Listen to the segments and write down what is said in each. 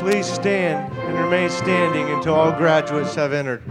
Please stand and remain standing until all graduates have entered.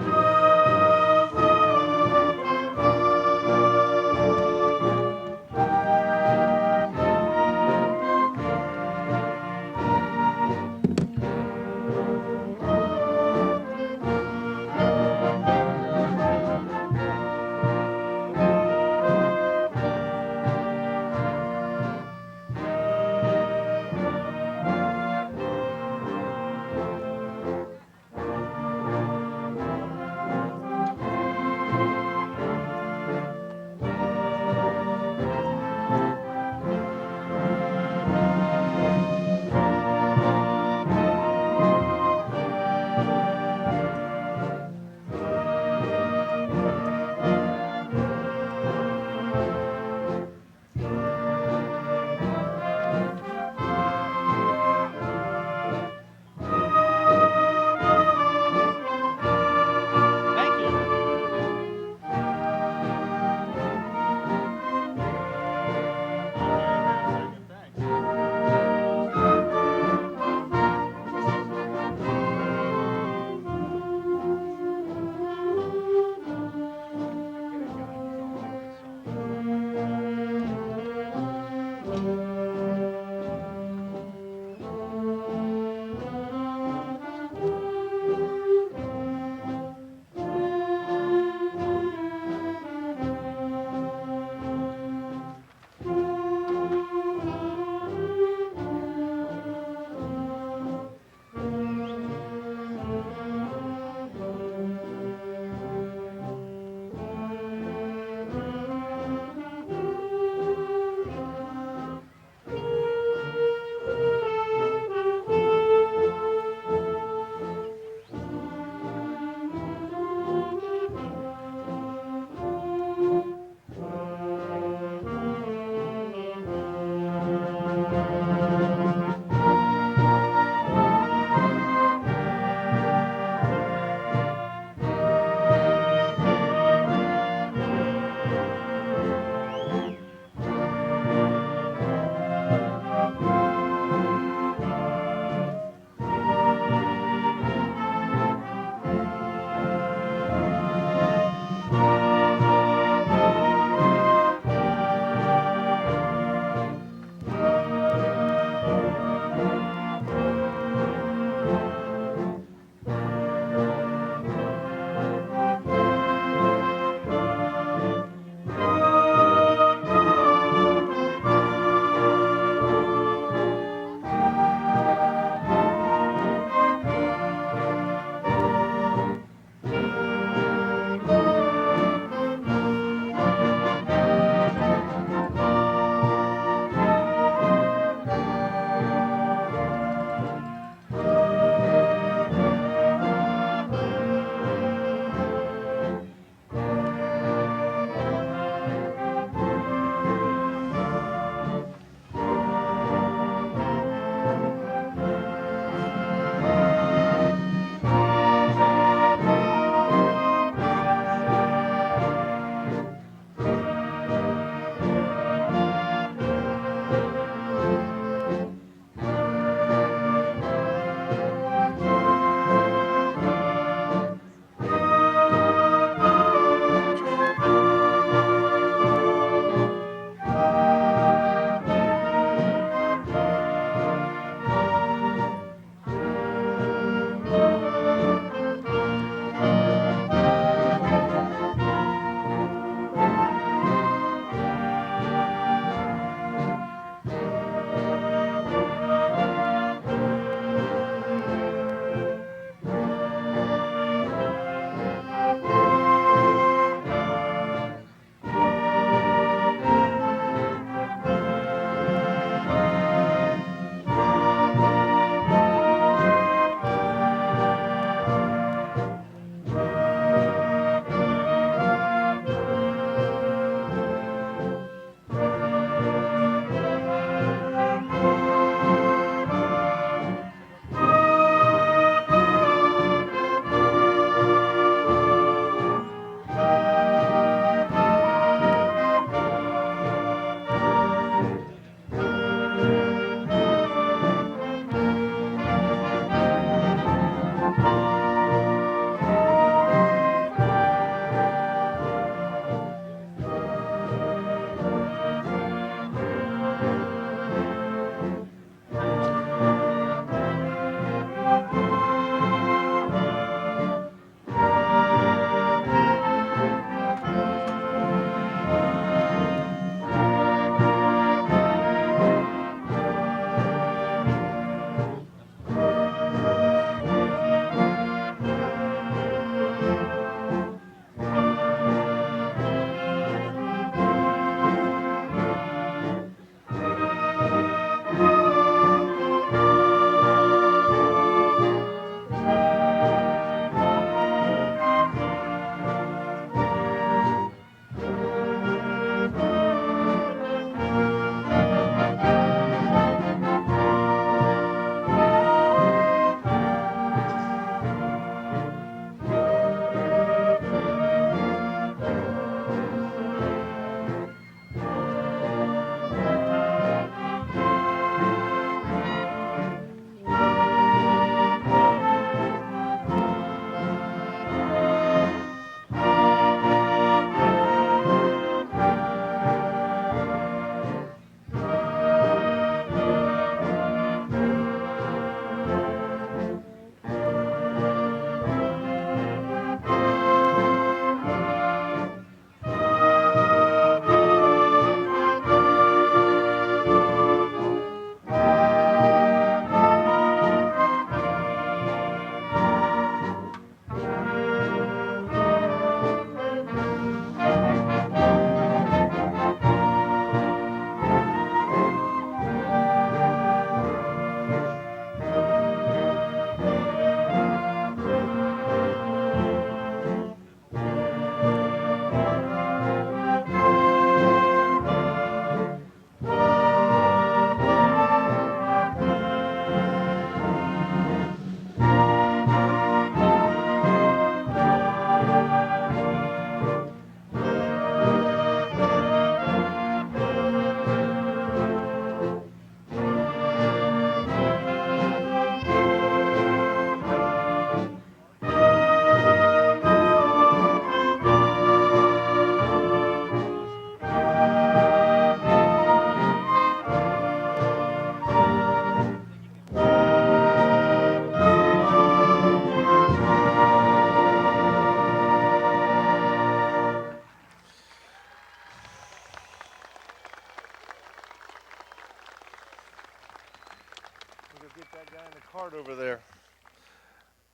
over there.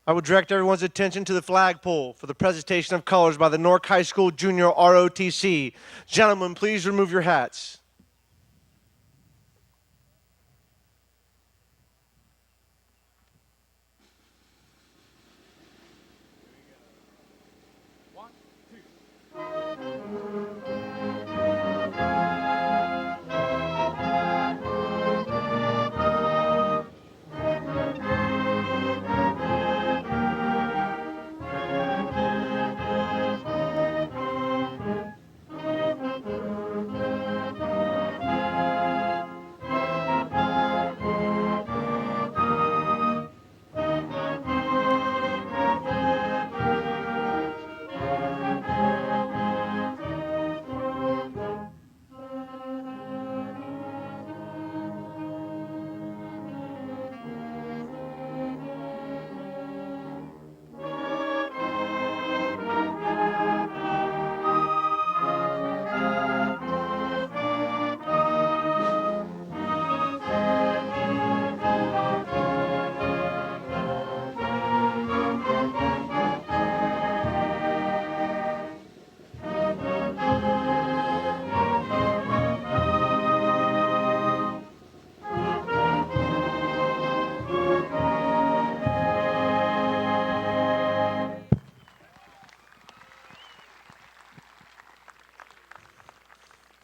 I will direct everyone's attention to the flagpole for the presentation of colors by the Newark High School Junior ROTC. Gentlemen, please remove your hats.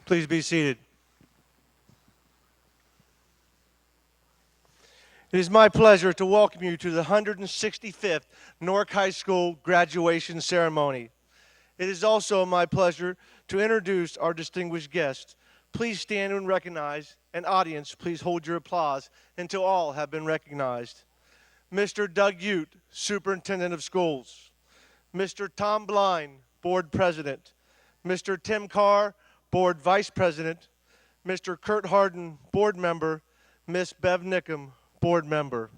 Please be seated. It is my pleasure to welcome you to the 165th Newark High School graduation ceremony. It is also my pleasure to introduce our distinguished guests. Please stand and recognize, and audience, please hold your applause until all have been recognized. Mr. Doug Ute, Superintendent of Schools. Mr. Tom Blind, Board President. Mr. Tim Carr, Board Vice President. Mr. Kurt Harden, Board Member. Ms. Bev Nickham, Board Member.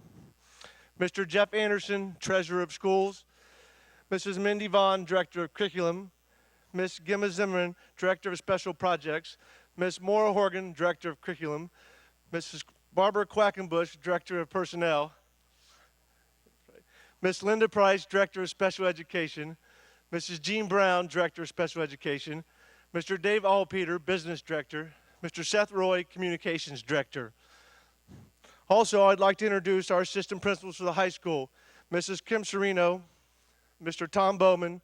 Mr. Jeff Anderson, Treasurer of Schools. Mrs. Mindy Vaughn, Director of Curriculum. Ms. Gemma Zimmerman, Director of Special Projects. Ms. Maura Horgan, Director of Curriculum. Mrs. Barbara Quackenbush, Director of Personnel. Ms. Linda Price, Director of Special Education. Mrs. Jean Brown, Director of Special Education. Mr. Dave Allpeter, Business Director. Mr. Seth Roy, Communications Director. Also, I'd like to introduce our assistant principals for the high school, Mrs. Kim Serino, Mr. Tom Bowman,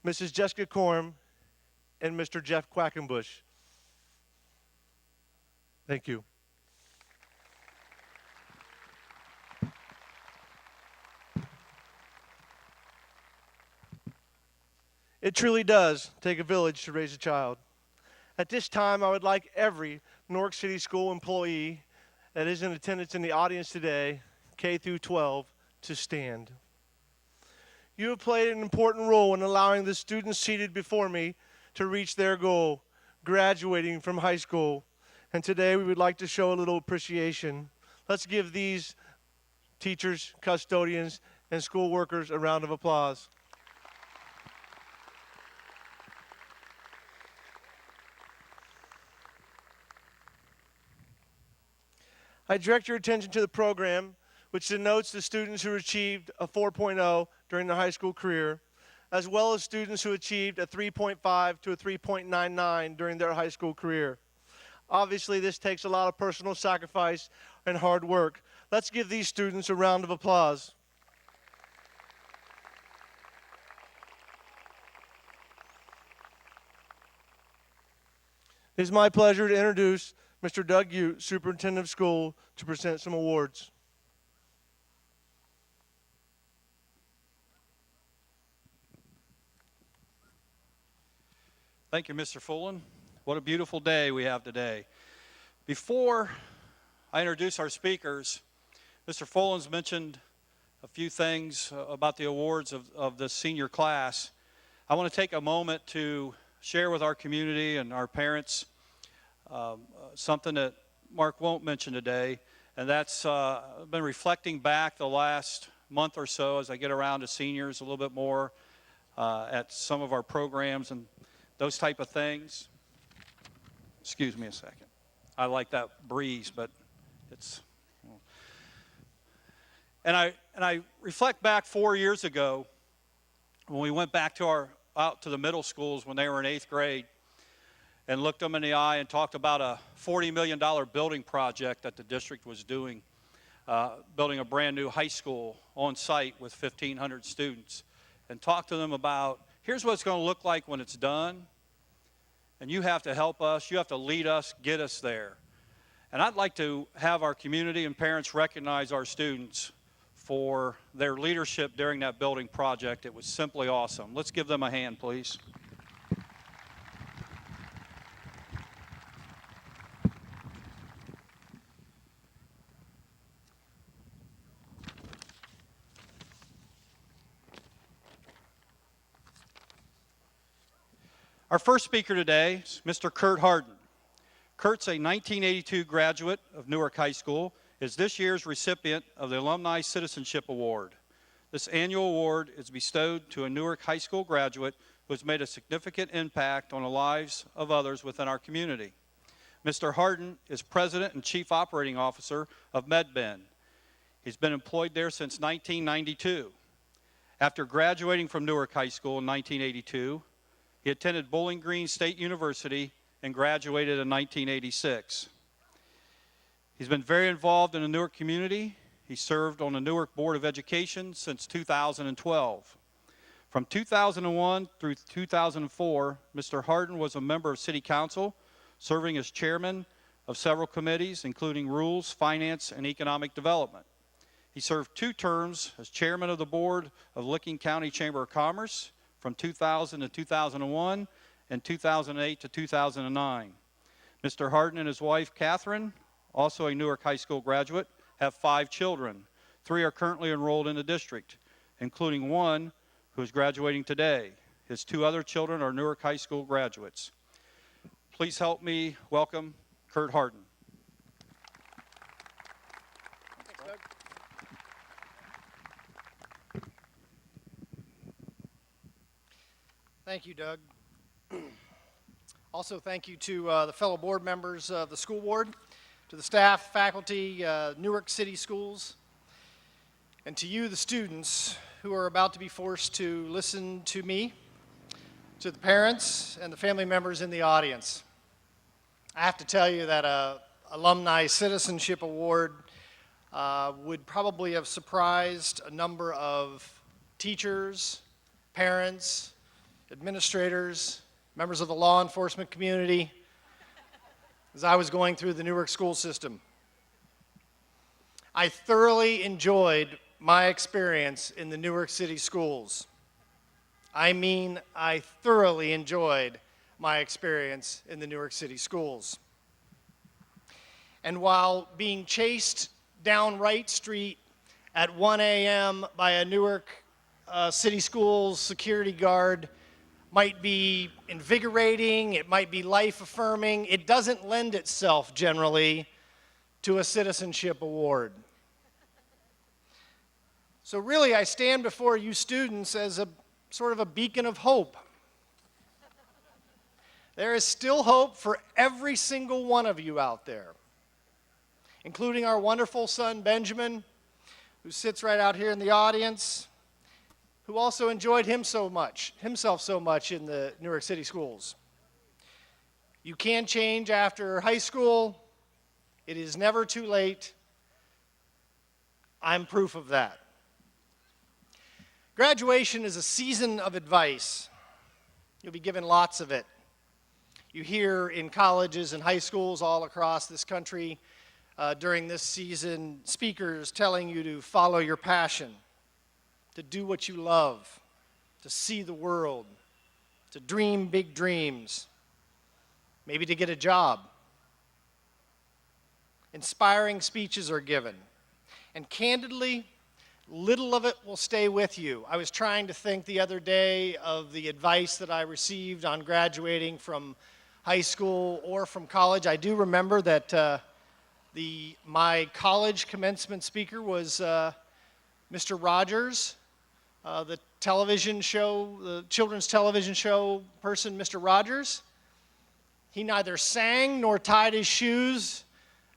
Mrs. Jessica Korm, and Mr. Jeff Quackenbush. Thank you. It truly does take a village to raise a child. At this time, I would like every Newark City School employee that is in attendance in the audience today, K through 12, to stand. You have played an important role in allowing the students seated before me to reach their goal, graduating from high school. And today we would like to show a little appreciation. Let's give these teachers, custodians, and school workers a round of applause. I direct your attention to the program, which denotes the students who achieved a 4.0 during their high school career, as well as students who achieved a 3.5 to a 3.99 during their high school career. Obviously, this takes a lot of personal sacrifice and hard work. Let's give these students a round of applause. It is my pleasure to introduce Mr. Doug Ute, Superintendent of School, to present some awards. Thank you, Mr. Fullen. What a beautiful day we have today. Before I introduce our speakers, Mr. Fullen's mentioned a few things about the awards of the senior class. I want to take a moment to share with our community and our parents something that Mark won't mention today, and that's I've been reflecting back the last month or so as I get around to seniors a little bit more at some of our programs and those type of things. Excuse me a second. I like that breeze, but it's... And I reflect back 4 years ago when we went back out to the middle schools when they were in 8th grade and looked them in the eye and talked about a $40 million building project that the district was doing, building a brand new high school on site with 1,500 students, and talked to them about, here's what it's going to look like when it's done, and you have to help us, you have to lead us, get us there. And I'd like to have our community and parents recognize our students for their leadership during that building project. It was simply awesome. Let's give them a hand, please. Our first speaker today is Mr. Kurt Harden. Kurt's a 1982 graduate of Newark High School, is this year's recipient of the Alumni Citizenship Award. This annual award is bestowed to a Newark High School graduate who has made a significant impact on the lives of others within our community. Mr. Harden is President and Chief Operating Officer of MedBen. He's been employed there since 1992. After graduating from Newark High School in 1982, he attended Bowling Green State University and graduated in 1986. He's been very involved in the Newark community. He served on the Newark Board of Education since 2012. From 2001 through 2004, Mr. Harden was a member of City Council, serving as chairman of several committees, including Rules, Finance, and Economic Development. He served 2 terms as chairman of the board of Licking County Chamber of Commerce from 2000 to 2001 and 2008 to 2009. Mr. Harden and his wife, Catherine, also a Newark High School graduate, have 5 children. 3 are currently enrolled in the district, including 1 who is graduating today. His 2 other children are Newark High School graduates. Please help me welcome Kurt Harden. Thanks, Doug. Thank you, Doug. Also, thank you to the fellow board members of the school board, to the staff, faculty, Newark City Schools, and to you, the students, who are about to be forced to listen to me, to the parents and the family members in the audience. I have to tell you that an Alumni Citizenship Award would probably have surprised a number of teachers, parents, administrators, members of the law enforcement community, as I was going through the Newark school system. I thoroughly enjoyed my experience in the Newark City schools. I mean, I thoroughly enjoyed my experience in the Newark City schools. And while being chased down Wright Street at 1 a.m. by a Newark City Schools security guard might be invigorating, it might be life-affirming, it doesn't lend itself generally to a citizenship award. So really, I stand before you students as a sort of a beacon of hope. There is still hope for every single one of you out there, including our wonderful son, Benjamin, who sits right out here in the audience, who also enjoyed himself so much in the Newark City schools. You can change after high school. It is never too late. I'm proof of that. Graduation is a season of advice. You'll be given lots of it. You hear in colleges and high schools all across this country during this season, speakers telling you to follow your passion, to do what you love, to see the world, to dream big dreams, maybe to get a job. Inspiring speeches are given. And candidly, little of it will stay with you. I was trying to think the other day of the advice that I received on graduating from high school or from college. I do remember that my college commencement speaker was Mr. Rogers, the children's television show person, Mr. Rogers. He neither sang nor tied his shoes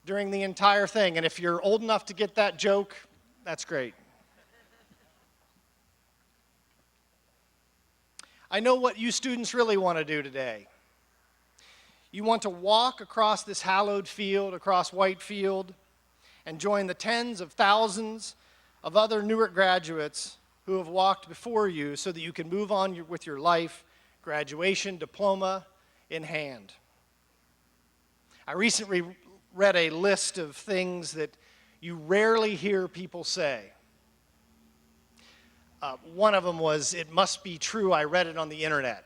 during the entire thing. And if you're old enough to get that joke, That's great. I know what you students really want to do today. You want to walk across this hallowed field, across Whitefield, and join the tens of thousands of other Newark graduates who have walked before you so that you can move on with your life, graduation, diploma in hand. I recently read a list of things that you rarely hear people say. One of them was, "It must be true, I read it on the internet."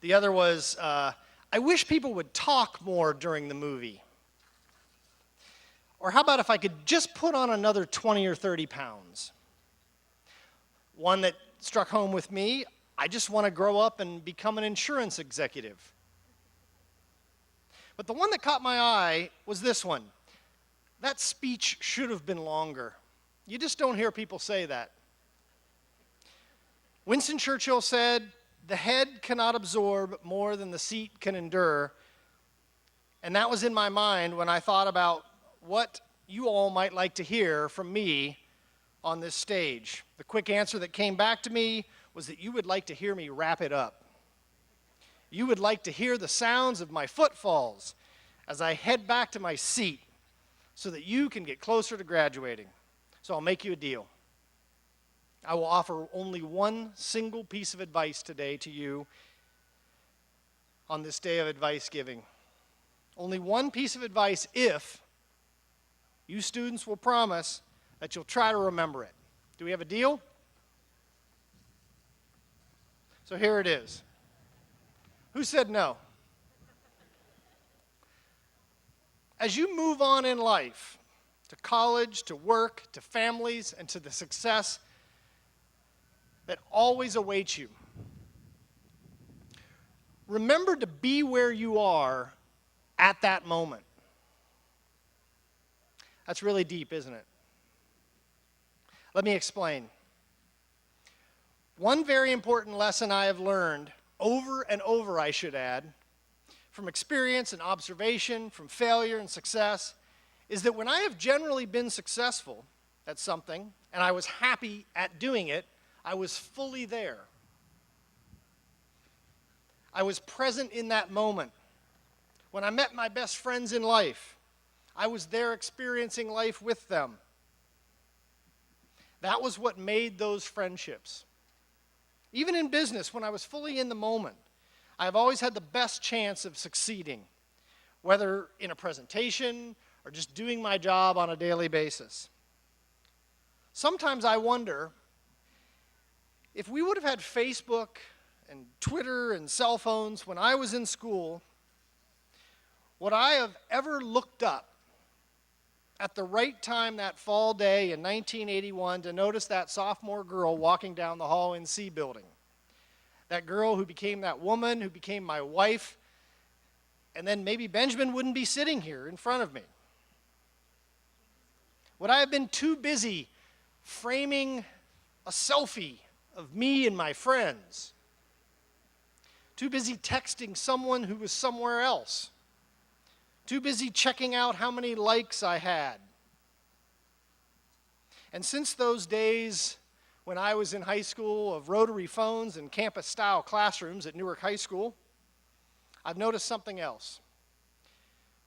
The other was, "I wish people would talk more during the movie." Or how about if I could just put on another 20 or 30 pounds? One that struck home with me, "I just want to grow up and become an insurance executive." But the one that caught my eye was this one. "That speech should have been longer." You just don't hear people say that. Winston Churchill said, "The head cannot absorb more than the seat can endure." And that was in my mind when I thought about what you all might like to hear from me on this stage. The quick answer that came back to me was that you would like to hear me wrap it up. You would like to hear the sounds of my footfalls as I head back to my seat so that you can get closer to graduating. So I'll make you a deal. I will offer only one single piece of advice today to you on this day of advice giving. Only one piece of advice if you students will promise that you'll try to remember it. Do we have a deal? So here it is. Who said no? As you move on in life, to college, to work, to families, and to the success that always awaits you, remember to be where you are at that moment. That's really deep, isn't it? Let me explain. One very important lesson I have learned, over and over I should add, from experience and observation, from failure and success, is that when I have generally been successful at something, and I was happy at doing it, I was fully there. I was present in that moment. When I met my best friends in life, I was there experiencing life with them. That was what made those friendships. Even in business, when I was fully in the moment, I've always had the best chance of succeeding, whether in a presentation or just doing my job on a daily basis. Sometimes I wonder if we would have had Facebook and Twitter and cell phones when I was in school, would I have ever looked up at the right time that fall day in 1981 to notice that sophomore girl walking down the hall in C building? That girl who became that woman, who became my wife, and then maybe Benjamin wouldn't be sitting here in front of me. Would I have been too busy framing a selfie of me and my friends? Too busy texting someone who was somewhere else? Too busy checking out how many likes I had? And since those days when I was in high school of rotary phones and campus-style classrooms at Newark High School, I've noticed something else.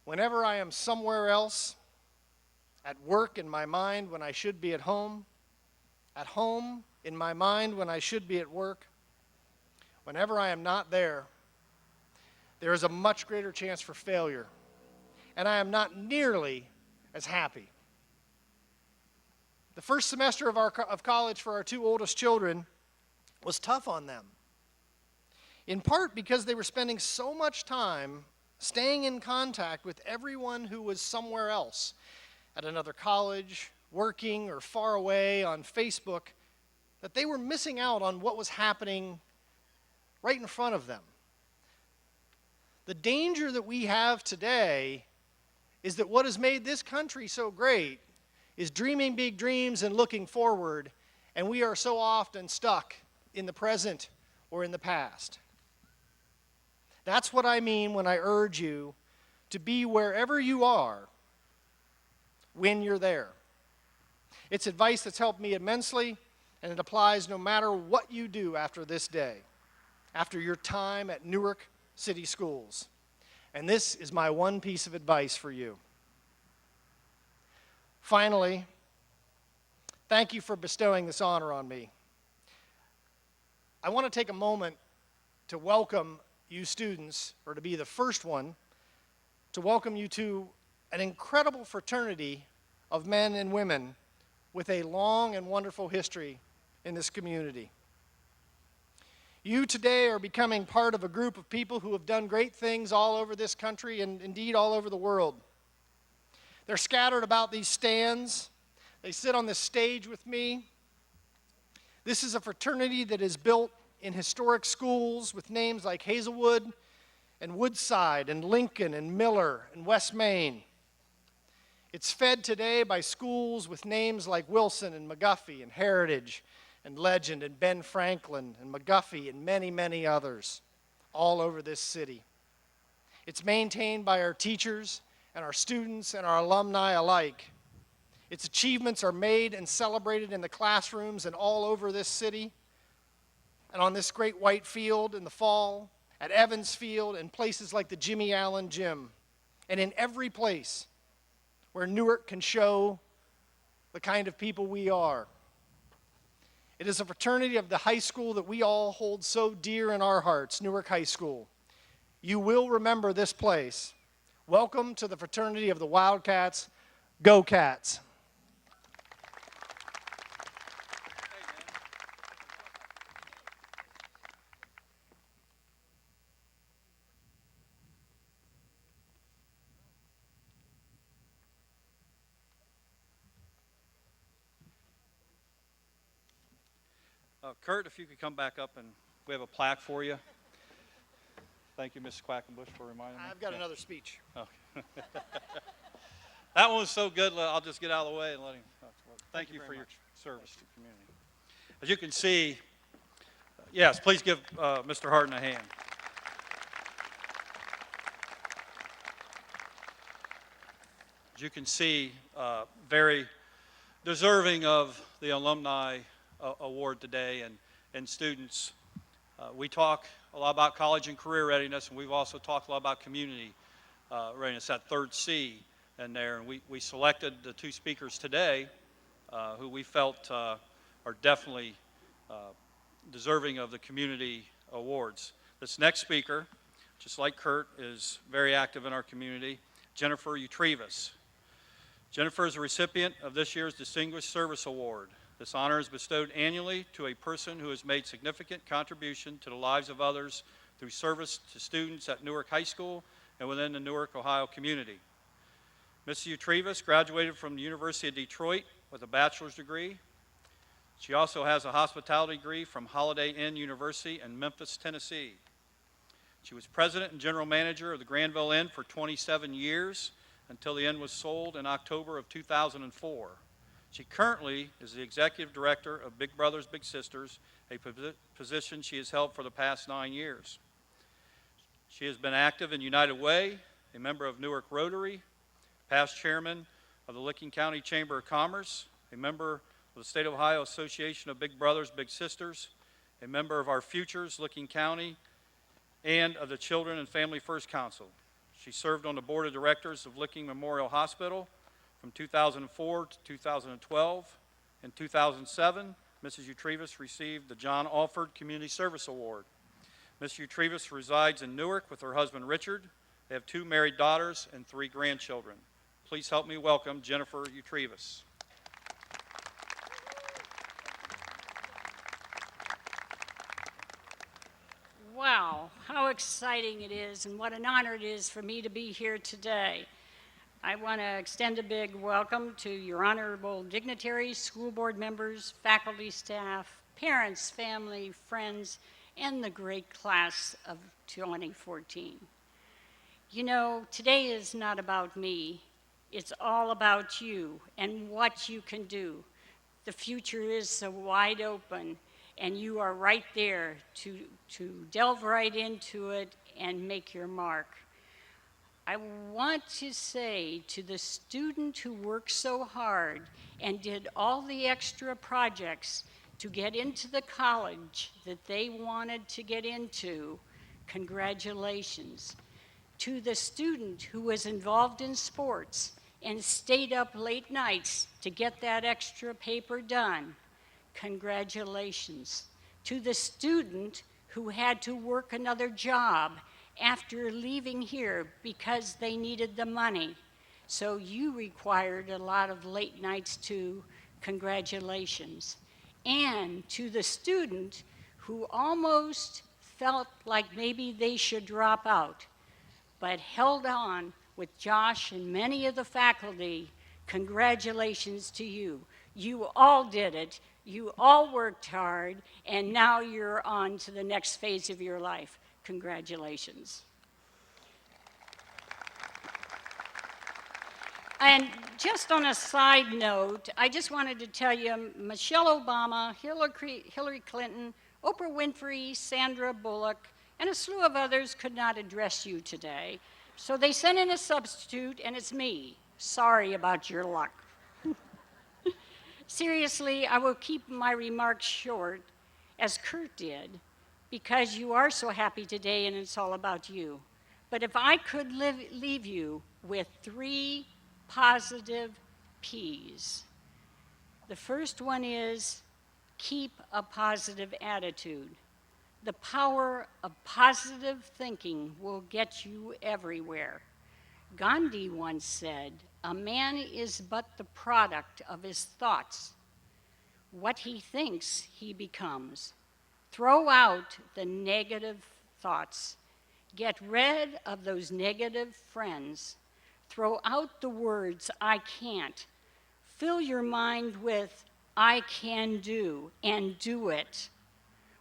Whenever I am somewhere else, at work in my mind when I should be at home in my mind when I should be at work, whenever I am not there, there is a much greater chance for failure, and I am not nearly as happy. The first semester of college for our two oldest children was tough on them, in part because they were spending so much time staying in contact with everyone who was somewhere else, at another college, working, or far away on Facebook, that they were missing out on what was happening right in front of them. The danger that we have today is that what has made this country so great is dreaming big dreams and looking forward, and we are so often stuck in the present or in the past. That's what I mean when I urge you to be wherever you are when you're there. It's advice that's helped me immensely, and it applies no matter what you do after this day, after your time at Newark City Schools. And this is my one piece of advice for you. Finally, thank you for bestowing this honor on me. I want to take a moment to welcome you students, or to be the first one, to welcome you to an incredible fraternity of men and women with a long and wonderful history in this community. You today are becoming part of a group of people who have done great things all over this country and indeed all over the world. They're scattered about these stands. They sit on this stage with me. This is a fraternity that is built in historic schools with names like Hazelwood and Woodside and Lincoln and Miller and West Main. It's fed today by schools with names like Wilson and McGuffey and Heritage and Legend and Ben Franklin and McGuffey and many, many others all over this city. It's maintained by our teachers and our students and our alumni alike. Its achievements are made and celebrated in the classrooms and all over this city, and on this great white field in the fall, at Evans Field, and places like the Jimmy Allen Gym, and in every place where Newark can show the kind of people we are. It is a fraternity of the high school that we all hold so dear in our hearts, Newark High School. You will remember this place. Welcome to the fraternity of the Wildcats. Go Cats! Kurt, if you could come back up, and we have a plaque for you. Thank you, Mrs. Quackenbush, for reminding me. I've got another speech. Okay. That one was so good, I'll just get out of the way and let him. Thank you for your service to the community. As you can see, yes, please give Mr. Harden a hand. As you can see, very deserving of the alumni award today, and students. We talk a lot about college and career readiness, and we've also talked a lot about community readiness, that third C in there. And we selected the two speakers today who we felt are definitely deserving of the community awards. This next speaker, just like Kurt, is very active in our community, Jennifer Utrivas. Jennifer is a recipient of this year's Distinguished Service Award. This honor is bestowed annually to a person who has made significant contribution to the lives of others through service to students at Newark High School and within the Newark, Ohio community. Mrs. Utrivas graduated from the University of Detroit with a bachelor's degree. She also has a hospitality degree from Holiday Inn University in Memphis, Tennessee. She was president and general manager of the Granville Inn for 27 years until the inn was sold in October of 2004. She currently is the executive director of Big Brothers Big Sisters, a position she has held for the past 9 years. She has been active in United Way, a member of Newark Rotary, past chairman of the Licking County Chamber of Commerce, a member of the State of Ohio Association of Big Brothers Big Sisters, a member of Our Futures Licking County, and of the Children and Family First Council. She served on the board of directors of Licking Memorial Hospital from 2004 to 2012. In 2007, Mrs. Utrivas received the John Alford Community Service Award. Mrs. Utrivas resides in Newark with her husband Richard. They have 2 married daughters and 3 grandchildren. Please help me welcome Jennifer Utrivas. Wow, how exciting it is, and what an honor it is for me to be here today. I want to extend a big welcome to your honorable dignitaries, school board members, faculty, staff, parents, family, friends, and the great class of 2014. You know, today is not about me. It's all about you and what you can do. The future is so wide open, and you are right there to delve right into it and make your mark. I want to say to the student who worked so hard and did all the extra projects to get into the college that they wanted to get into, congratulations. To the student who was involved in sports and stayed up late nights to get that extra paper done, congratulations. To the student who had to work another job after leaving here because they needed the money, so you required a lot of late nights too, congratulations. And to the student who almost felt like maybe they should drop out, but held on with Josh and many of the faculty, congratulations to you. You all did it. You all worked hard, and now you're on to the next phase of your life. Congratulations. And just on a side note, I just wanted to tell you, Michelle Obama, Hillary Clinton, Oprah Winfrey, Sandra Bullock, and a slew of others could not address you today. So they sent in a substitute, and it's me. Sorry about your luck. Seriously, I will keep my remarks short, as Kurt did, because you are so happy today and it's all about you. But if I could leave you with 3 positive P's. The first one is keep a positive attitude. The power of positive thinking will get you everywhere. Gandhi once said, "A man is but the product of his thoughts. What he thinks, he becomes." Throw out the negative thoughts. Get rid of those negative friends. Throw out the words, "I can't." Fill your mind with, "I can do," and do it.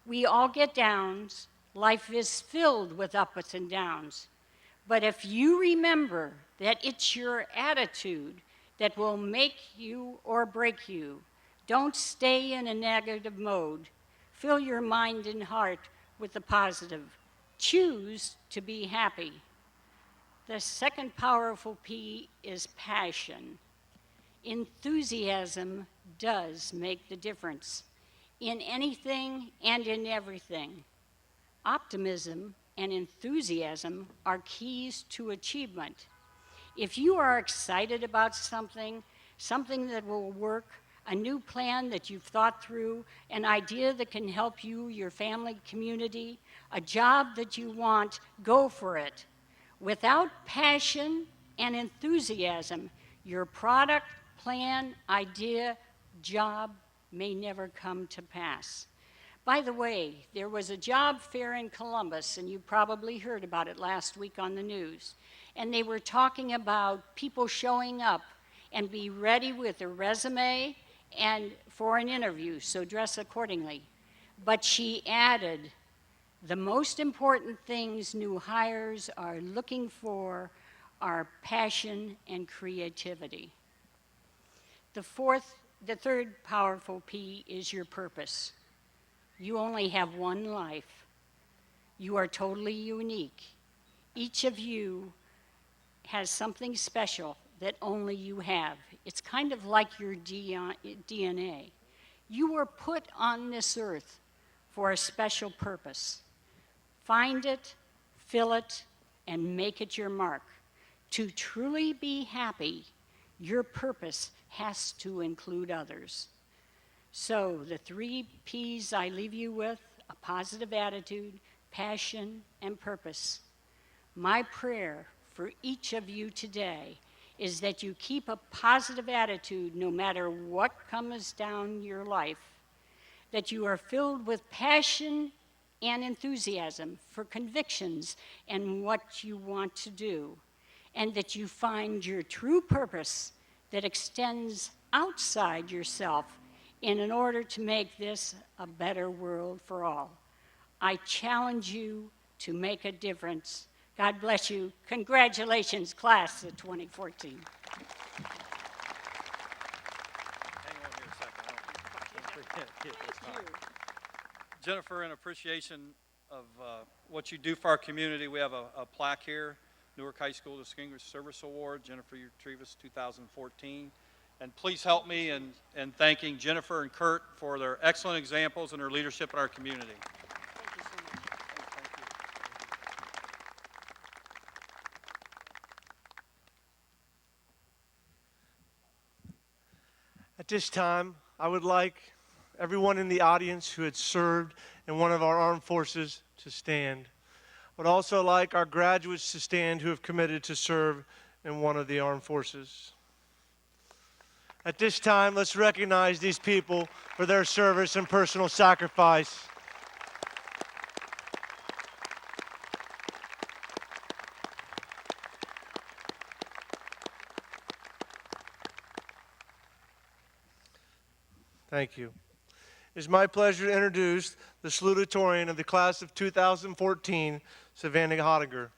We all get downs. Life is filled with ups and downs. But if you remember that it's your attitude that will make you or break you, don't stay in a negative mode. Fill your mind and heart with the positive. Choose to be happy. The second powerful P is passion. Enthusiasm does make the difference in anything and in everything. Optimism and enthusiasm are keys to achievement. If you are excited about something, something that will work, a new plan that you've thought through, an idea that can help you, your family, community, a job that you want, go for it. Without passion and enthusiasm, your product, plan, idea, job may never come to pass. By the way, there was a job fair in Columbus, and you probably heard about it last week on the news. And they were talking about people showing up and be ready with a resume and for an interview, so dress accordingly. But she added, the most important things new hires are looking for are passion and creativity. The third powerful P is your purpose. You only have one life. You are totally unique. Each of you has something special that only you have. It's kind of like your DNA. You were put on this earth for a special purpose. Find it, fill it, and make it your mark. To truly be happy, your purpose has to include others. So the 3 P's I leave you with, a positive attitude, passion, and purpose. My prayer for each of you today is that you keep a positive attitude no matter what comes down your life, that you are filled with passion and enthusiasm for convictions and what you want to do, and that you find your true purpose that extends outside yourself in order to make this a better world for all. I challenge you to make a difference. God bless you. Congratulations, class of 2014. Hang on here a second. Don't forget this time. Jennifer, in appreciation of what you do for our community, we have a plaque here Newark High School Distinguished Service Award, Jennifer Utrivas 2014. And please help me in thanking Jennifer and Kurt for their excellent examples and their leadership in our community. Thank you so much. At this time, I would like everyone in the audience who had served in one of our armed forces to stand. I would also like our graduates to stand who have committed to serve in one of the armed forces. At this time, let's recognize these people for their service and personal sacrifice. Thank you. It is my pleasure to introduce the salutatorian of the class of 2014, Savannah Hodiger.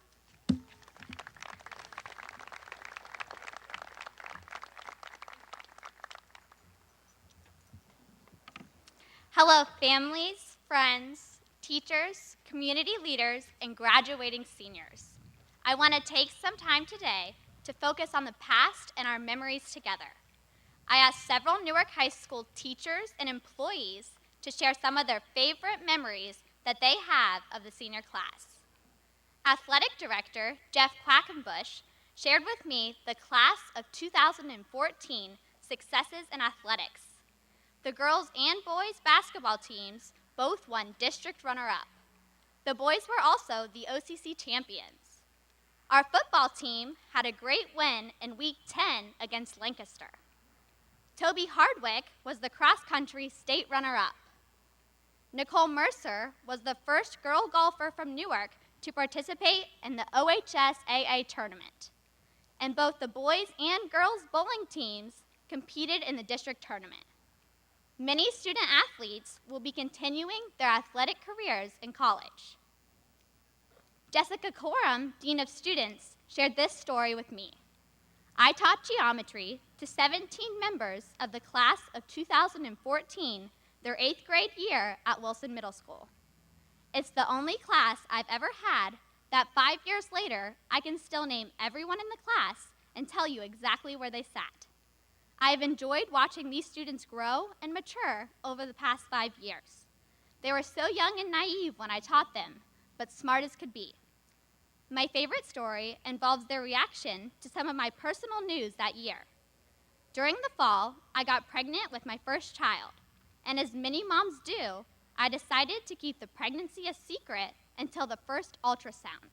Hello, families, friends, teachers, community leaders, and graduating seniors. I want to take some time today to focus on the past and our memories together. I asked several Newark High School teachers and employees to share some of their favorite memories that they have of the senior class. Athletic Director Jeff Quackenbush shared with me the class of 2014 successes in athletics. The girls and boys basketball teams both won district runner-up. The boys were also the OCC champions. Our football team had a great win in Week 10 against Lancaster. Toby Hardwick was the cross-country state runner-up. Nicole Mercer was the first girl golfer from Newark to participate in the OHSAA tournament. And both the boys and girls bowling teams competed in the district tournament. Many student athletes will be continuing their athletic careers in college. Jessica Coram, Dean of Students, shared this story with me. I taught geometry to 17 members of the class of 2014, their 8th grade year at Wilson Middle School. It's the only class I've ever had that 5 years later, I can still name everyone in the class and tell you exactly where they sat. I've enjoyed watching these students grow and mature over the past 5 years. They were so young and naive when I taught them, but smart as could be. My favorite story involves their reaction to some of my personal news that year. During the fall, I got pregnant with my first child, and as many moms do, I decided to keep the pregnancy a secret until the first ultrasound.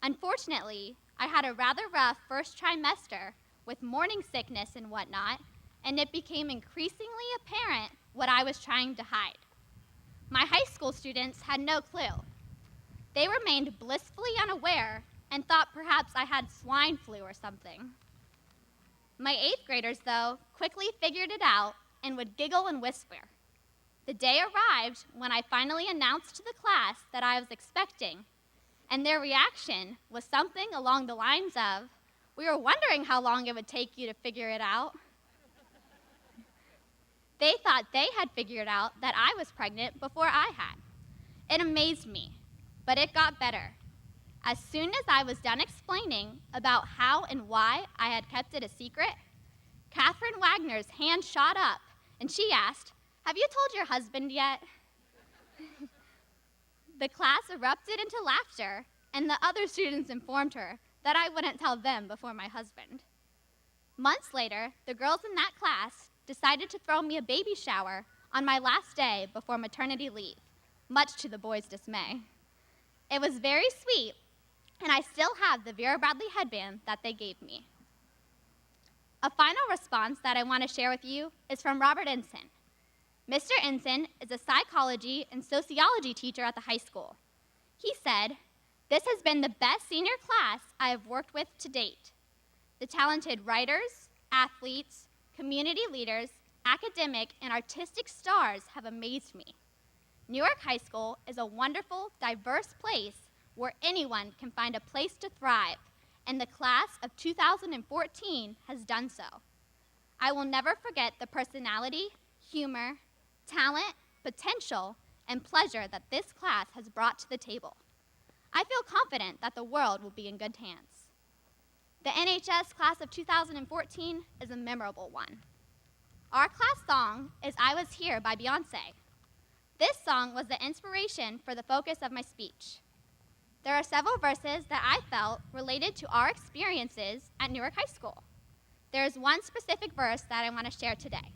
Unfortunately, I had a rather rough first trimester with morning sickness and whatnot, and it became increasingly apparent what I was trying to hide. My high school students had no clue. They remained blissfully unaware and thought perhaps I had swine flu or something. My 8th graders, though, quickly figured it out and would giggle and whisper. The day arrived when I finally announced to the class that I was expecting, and their reaction was something along the lines of, "We were wondering how long it would take you to figure it out." They thought they had figured out that I was pregnant before I had. It amazed me, but it got better. As soon as I was done explaining about how and why I had kept it a secret, Catherine Wagner's hand shot up, and she asked, "Have you told your husband yet?" The class erupted into laughter, and the other students informed her that I wouldn't tell them before my husband. Months later, the girls in that class decided to throw me a baby shower on my last day before maternity leave, much to the boys' dismay. It was very sweet, and I still have the Vera Bradley headband that they gave me. A final response that I want to share with you is from Robert Ensign. Mr. Ensign is a psychology and sociology teacher at the high school. He said, "This has been the best senior class I have worked with to date. The talented writers, athletes, community leaders, academic, and artistic stars have amazed me. Newark High School is a wonderful, diverse place where anyone can find a place to thrive, and the class of 2014 has done so. I will never forget the personality, humor, talent, potential, and pleasure that this class has brought to the table. I feel confident that the world will be in good hands." The NHS class of 2014 is a memorable one. Our class song is I Was Here by Beyonce. This song was the inspiration for the focus of my speech. There are several verses that I felt related to our experiences at Newark High School. There is one specific verse that I want to share today.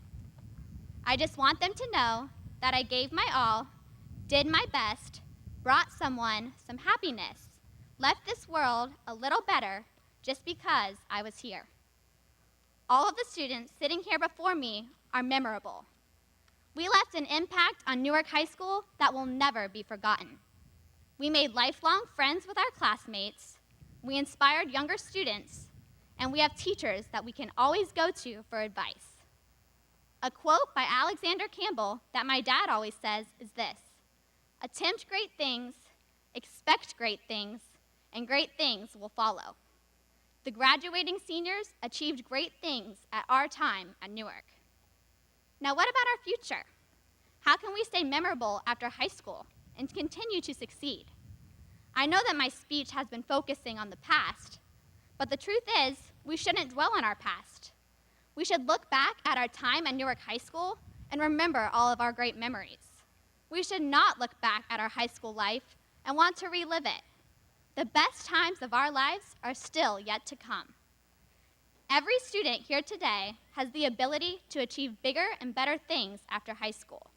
I just want them to know that I gave my all, did my best, brought someone some happiness, left this world a little better just because I was here. All of the students sitting here before me are memorable. We left an impact on Newark High School that will never be forgotten. We made lifelong friends with our classmates, we inspired younger students, and we have teachers that we can always go to for advice. A quote by Alexander Campbell that my dad always says is this: attempt great things, expect great things, and great things will follow. The graduating seniors achieved great things at our time at Newark. Now, what about our future? How can we stay memorable after high school and continue to succeed? I know that my speech has been focusing on the past, but the truth is, we shouldn't dwell on our past. We should look back at our time at Newark High School and remember all of our great memories. We should not look back at our high school life and want to relive it. The best times of our lives are still yet to come. Every student here today has the ability to achieve bigger and better things after high school.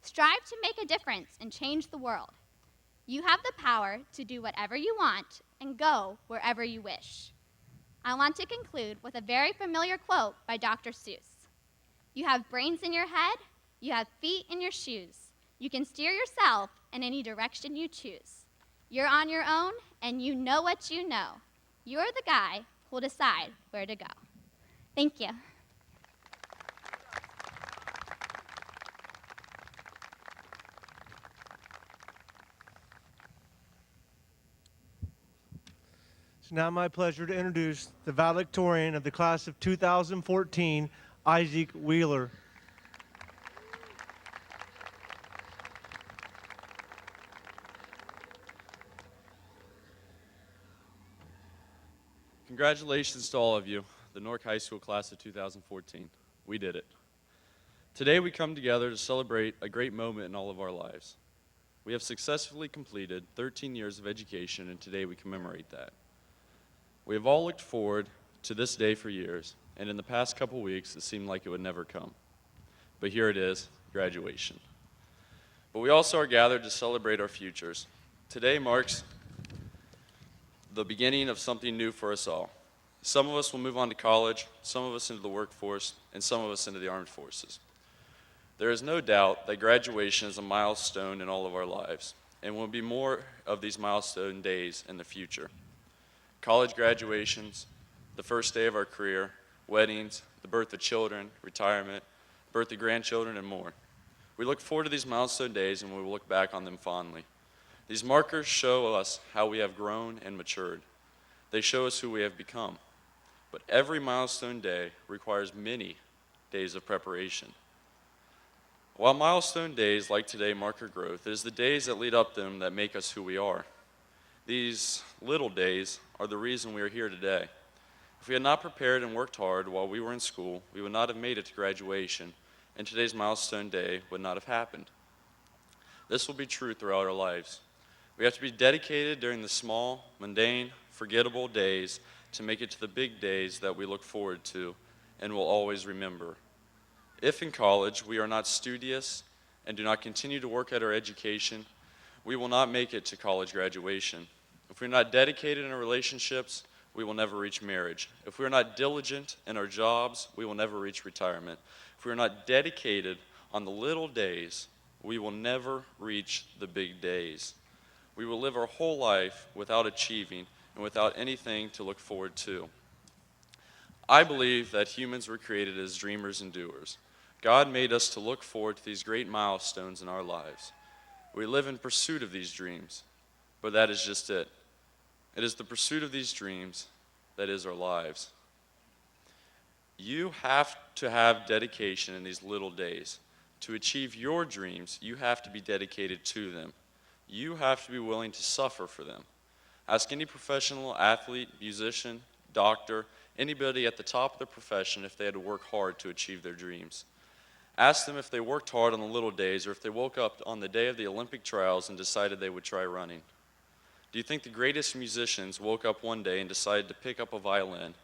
Strive to make a difference and change the world. You have the power to do whatever you want and go wherever you wish. I want to conclude with a very familiar quote by Dr. Seuss. You have brains in your head, you have feet in your shoes. You can steer yourself in any direction you choose. You're on your own, and you know what you know. You're the guy who will decide where to go. Thank you. It's now my pleasure to introduce the valedictorian of the class of 2014, Isaac Wheeler. Congratulations to all of you, the Newark High School class of 2014. We did it. Today we come together to celebrate a great moment in all of our lives. We have successfully completed 13 years of education, and today we commemorate that. We have all looked forward to this day for years, and in the past couple weeks it seemed like it would never come. But here it is, graduation. But we also are gathered to celebrate our futures. Today marks the beginning of something new for us all. Some of us will move on to college, some of us into the workforce, and some of us into the armed forces. There is no doubt that graduation is a milestone in all of our lives, and will be more of these milestone days in the future. College graduations, the first day of our career, weddings, the birth of children, retirement, birth of grandchildren, and more. We look forward to these milestone days, and we will look back on them fondly. These markers show us how we have grown and matured. They show us who we have become. But every milestone day requires many days of preparation. While milestone days like today mark our growth, it is the days that lead up to them that make us who we are. These little days are the reason we are here today. If we had not prepared and worked hard while we were in school, we would not have made it to graduation, and today's milestone day would not have happened. This will be true throughout our lives. We have to be dedicated during the small, mundane, forgettable days to make it to the big days that we look forward to and will always remember. If in college we are not studious and do not continue to work at our education, we will not make it to college graduation. If we're not dedicated in our relationships, we will never reach marriage. If we're not diligent in our jobs, we will never reach retirement. If we're not dedicated on the little days, we will never reach the big days. We will live our whole life without achieving and without anything to look forward to. I believe that humans were created as dreamers and doers. God made us to look forward to these great milestones in our lives. We live in pursuit of these dreams, but that is just it. It is the pursuit of these dreams that is our lives. You have to have dedication in these little days. To achieve your dreams, you have to be dedicated to them. You have to be willing to suffer for them. Ask any professional athlete, musician, doctor, anybody at the top of their profession if they had to work hard to achieve their dreams. Ask them if they worked hard on the little days or if they woke up on the day of the Olympic trials and decided they would try running. Do you think the greatest musicians woke up one day and decided to pick up a violin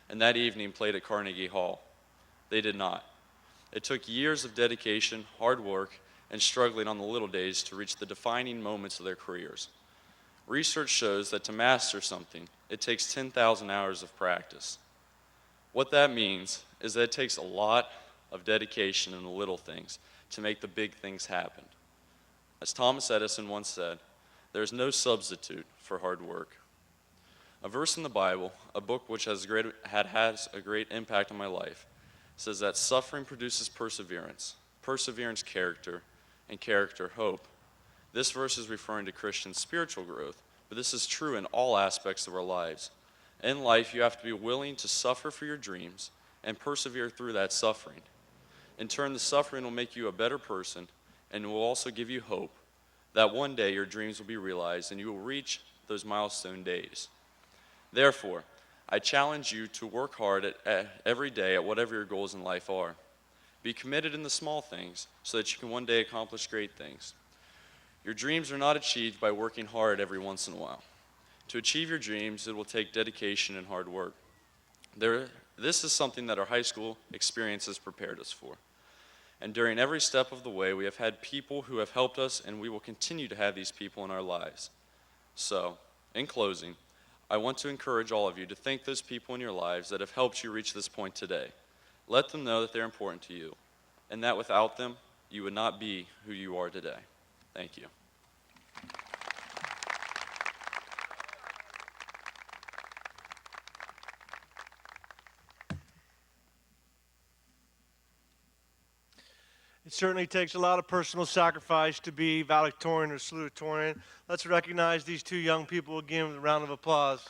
and that evening played at Carnegie Hall? They did not. It took years of dedication, hard work, and struggling on the little days to reach the defining moments of their careers. Research shows that to master something, it takes 10,000 hours of practice. What that means is that it takes a lot of dedication in the little things to make the big things happen. As Thomas Edison once said, there is no substitute for hard work. A verse in the Bible, a book which has a great impact on my life, says that suffering produces perseverance, perseverance character, and character hope. This verse is referring to Christian spiritual growth, but this is true in all aspects of our lives. In life, you have to be willing to suffer for your dreams and persevere through that suffering. In turn, the suffering will make you a better person and will also give you hope that one day your dreams will be realized and you will reach those milestone days. Therefore, I challenge you to work hard every day at whatever your goals in life are. Be committed in the small things so that you can one day accomplish great things. Your dreams are not achieved by working hard every once in a while. To achieve your dreams, it will take dedication and hard work. This is something that our high school experience has prepared us for. And during every step of the way, we have had people who have helped us, and we will continue to have these people in our lives. So, in closing, I want to encourage all of you to thank those people in your lives that have helped you reach this point today. Let them know that they're important to you, and that without them, you would not be who you are today. Thank you. It certainly takes a lot of personal sacrifice to be valedictorian or salutatorian. Let's recognize these two young people again with a round of applause.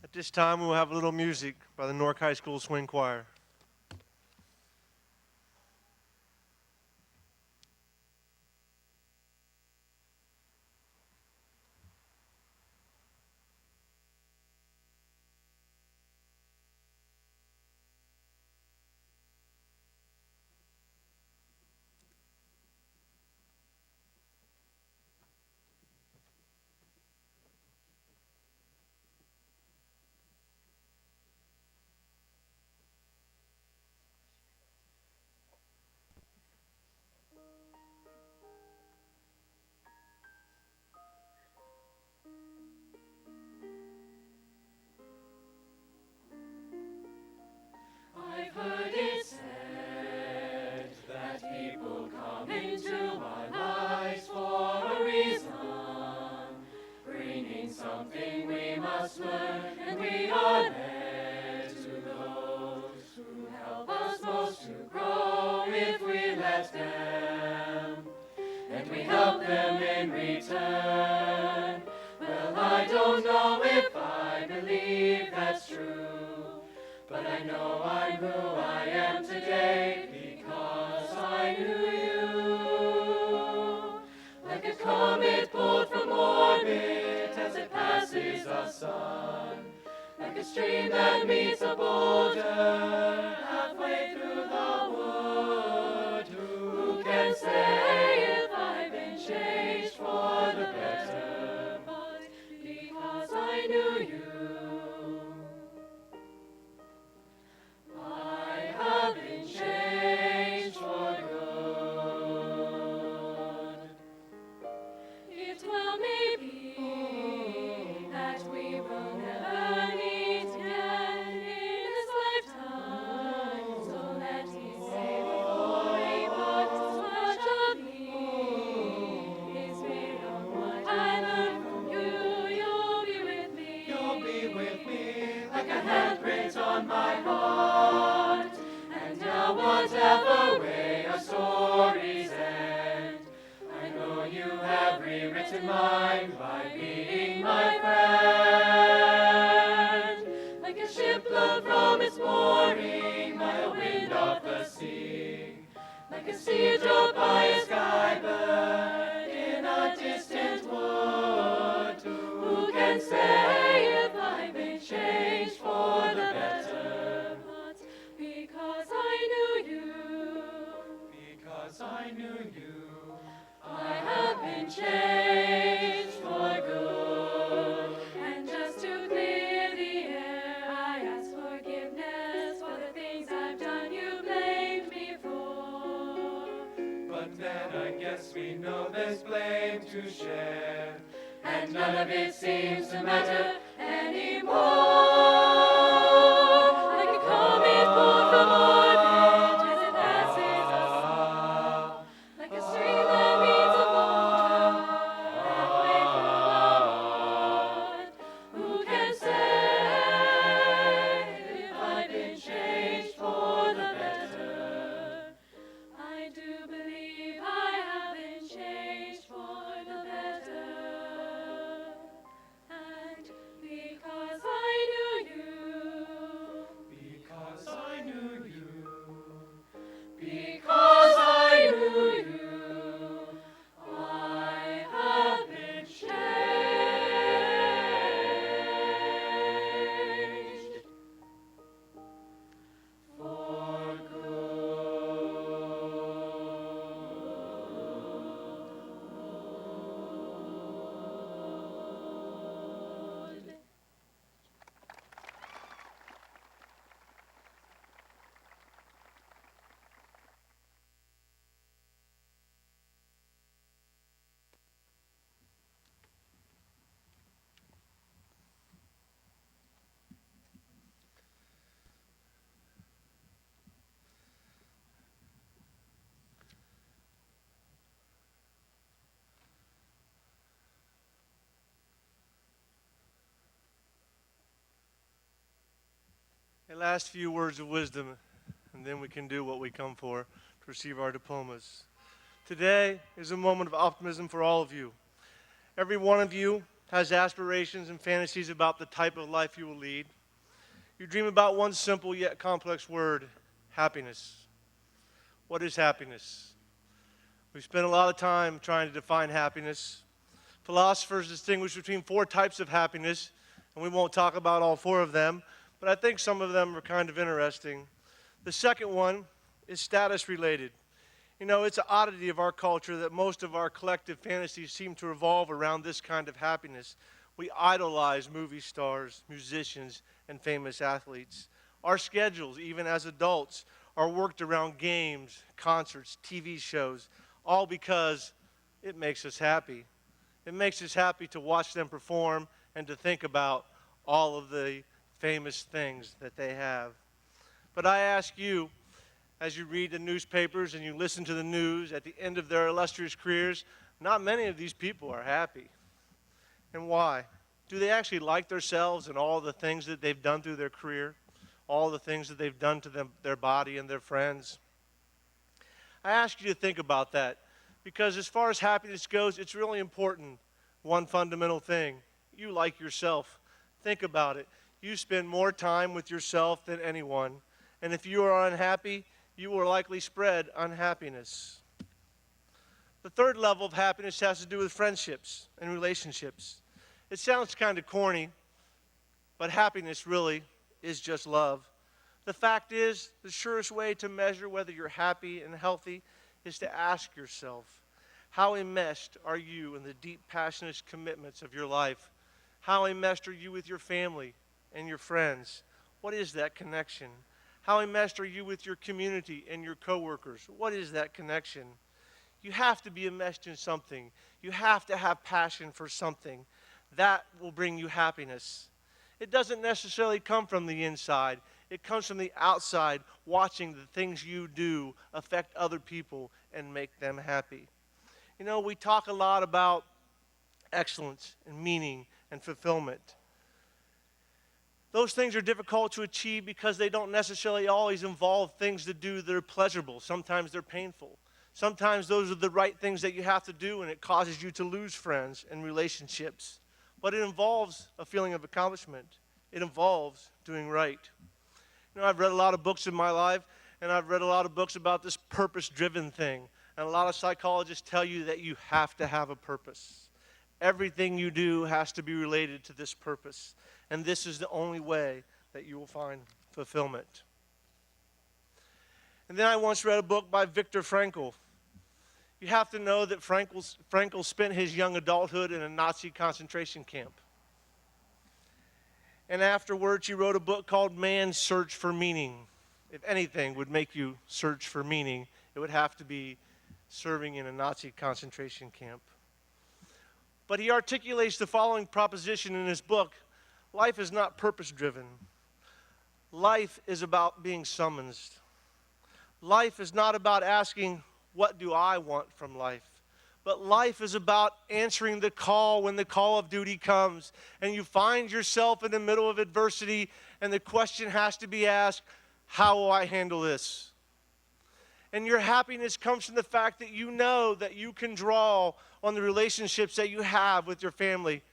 At this time, we'll have a little music by the Newark High School Swing Choir. I've heard it said that people come into our lives for a reason, bringing something we must learn, and we are led to those who help us most to grow if we let them, and we help them in return. Well, I don't know if I believe that's true, but I know I'm who I am today because I knew you. Like a comet pulled from orbit as it passes the sun, like a stream that meets a boulder halfway through the wood. Who can say if I've been changed for the better? But because I knew you, I have been changed for good. It well may be that we will never meet again in this lifetime, so let me say before we part, much of me is beyond what I learned from you. You'll be with me. You'll be with me like a handprint on my heart. And now whatever way our stories end, I know you have rewritten mine by being my friend. Like a ship blown from its mooring by a wind off the sea, like a sea drop by a sky we know there's blame to share, and none of it seems to matter anymore. Like a comet pulled from orbit as it passes us all, like a stream that meets a boulder halfway through our heart. Who can say if I've been changed for the better? I do believe I have been changed for the better. And because I knew you, because I knew you, because I knew you, I have been changed for good. A last few words of wisdom, and then we can do what we come for to receive our diplomas. Today is a moment of optimism for all of you. Every one of you has aspirations and fantasies about the type of life you will lead. You dream about one simple yet complex word: happiness. What is happiness? We spend a lot of time trying to define happiness. Philosophers distinguish between 4 types of happiness, and we won't talk about all 4 of them, but I think some of them are kind of interesting. The second one is status related. You know, it's an oddity of our culture that most of our collective fantasies seem to revolve around this kind of happiness. We idolize movie stars, musicians, and famous athletes. Our schedules, even as adults, are worked around games, concerts, TV shows, all because it makes us happy. It makes us happy to watch them perform and to think about all of the famous things that they have. But I ask you, as you read the newspapers and you listen to the news, at the end of their illustrious careers, not many of these people are happy. And why? Do they actually like themselves and all the things that they've done through their career? All the things that they've done to them, their body and their friends? I ask you to think about that, because as far as happiness goes, it's really important. One fundamental thing: you like yourself. Think about it. You spend more time with yourself than anyone. And if you are unhappy, you will likely spread unhappiness. The third level of happiness has to do with friendships and relationships. It sounds kind of corny, but happiness really is just love. The fact is, the surest way to measure whether you're happy and healthy is to ask yourself, how enmeshed are you in the deep, passionate commitments of your life? How enmeshed are you with your family and your friends? What is that connection? How enmeshed are you with your community and your coworkers? What is that connection? You have to be enmeshed in something. You have to have passion for something. That will bring you happiness. It doesn't necessarily come from the inside. It comes from the outside, watching the things you do affect other people and make them happy. You know, we talk a lot about excellence and meaning and fulfillment. Those things are difficult to achieve because they don't necessarily always involve things to do that are pleasurable. Sometimes they're painful. Sometimes those are the right things that you have to do, and it causes you to lose friends and relationships. But it involves a feeling of accomplishment. It involves doing right. You know, I've read a lot of books in my life, and I've read a lot of books about this purpose-driven thing. And a lot of psychologists tell you that you have to have a purpose. Everything you do has to be related to this purpose. And this is the only way that you will find fulfillment. And then I once read a book by Viktor Frankl. You have to know that Frankl spent his young adulthood in a Nazi concentration camp. And afterwards, he wrote a book called Man's Search for Meaning. If anything would make you search for meaning, it would have to be serving in a Nazi concentration camp. But he articulates the following proposition in his book: life is not purpose-driven. Life is about being summoned. Life is not about asking, what do I want from life? But life is about answering the call when the call of duty comes and you find yourself in the middle of adversity and the question has to be asked, how will I handle this? And your happiness comes from the fact that you know that you can draw on the relationships that you have with your family,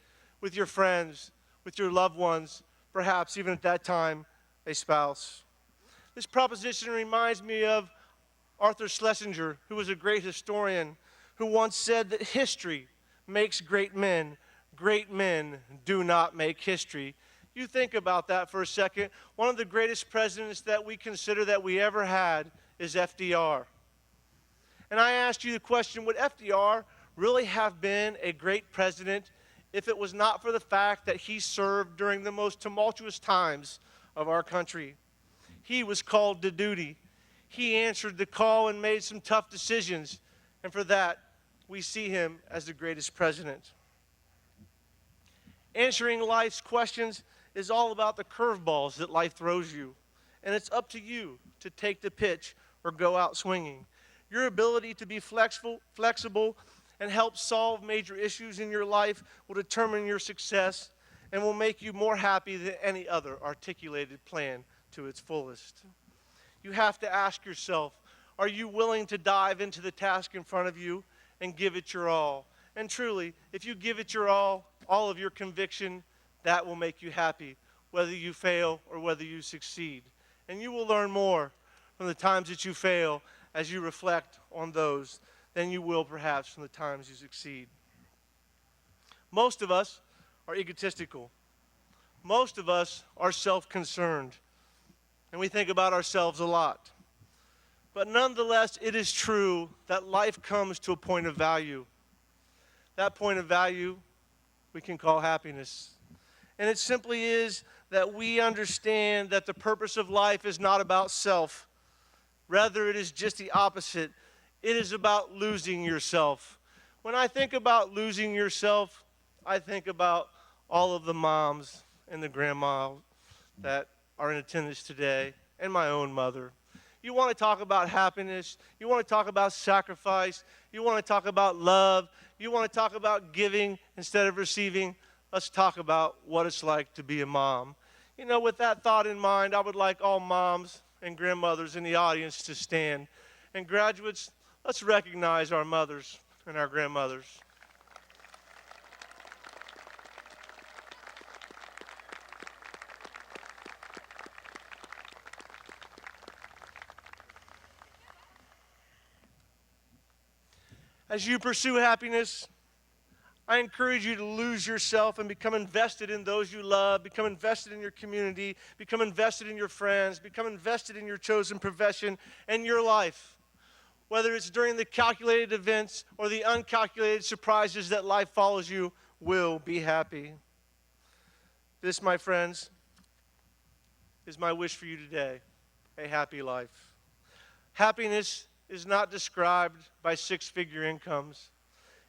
with your friends, with your loved ones, perhaps even at that time, a spouse. This proposition reminds me of Arthur Schlesinger, who was a great historian, who once said that history makes great men do not make history. You think about that for a second. One of the greatest presidents that we consider that we ever had is FDR. And I asked you the question, would FDR really have been a great president if it was not for the fact that he served during the most tumultuous times of our country? He was called to duty. He answered the call and made some tough decisions. And for that, we see him as the greatest president. Answering life's questions is all about the curveballs that life throws you. And it's up to you to take the pitch or go out swinging. Your ability to be flexible and help solve major issues in your life will determine your success and will make you more happy than any other articulated plan to its fullest. You have to ask yourself, are you willing to dive into the task in front of you and give it your all? And truly, if you give it your all of your conviction, that will make you happy, whether you fail or whether you succeed. And you will learn more from the times that you fail as you reflect on those than you will perhaps from the times you succeed. Most of us are egotistical. Most of us are self-concerned. And we think about ourselves a lot. But nonetheless, it is true that life comes to a point of value. That point of value we can call happiness. And it simply is that we understand that the purpose of life is not about self. Rather, it is just the opposite. It is about losing yourself. When I think about losing yourself, I think about all of the moms and the grandmas that are in attendance today, and my own mother. You want to talk about happiness, you want to talk about sacrifice, you want to talk about love, you want to talk about giving instead of receiving. Let's talk about what it's like to be a mom. You know, with that thought in mind, I would like all moms and grandmothers in the audience to stand. And graduates, let's recognize our mothers and our grandmothers. As you pursue happiness, I encourage you to lose yourself and become invested in those you love, become invested in your community, become invested in your friends, become invested in your chosen profession and your life. Whether it's during the calculated events or the uncalculated surprises that life follows you, will be happy. This, my friends, is my wish for you today, a happy life. Happiness is not described by six-figure incomes.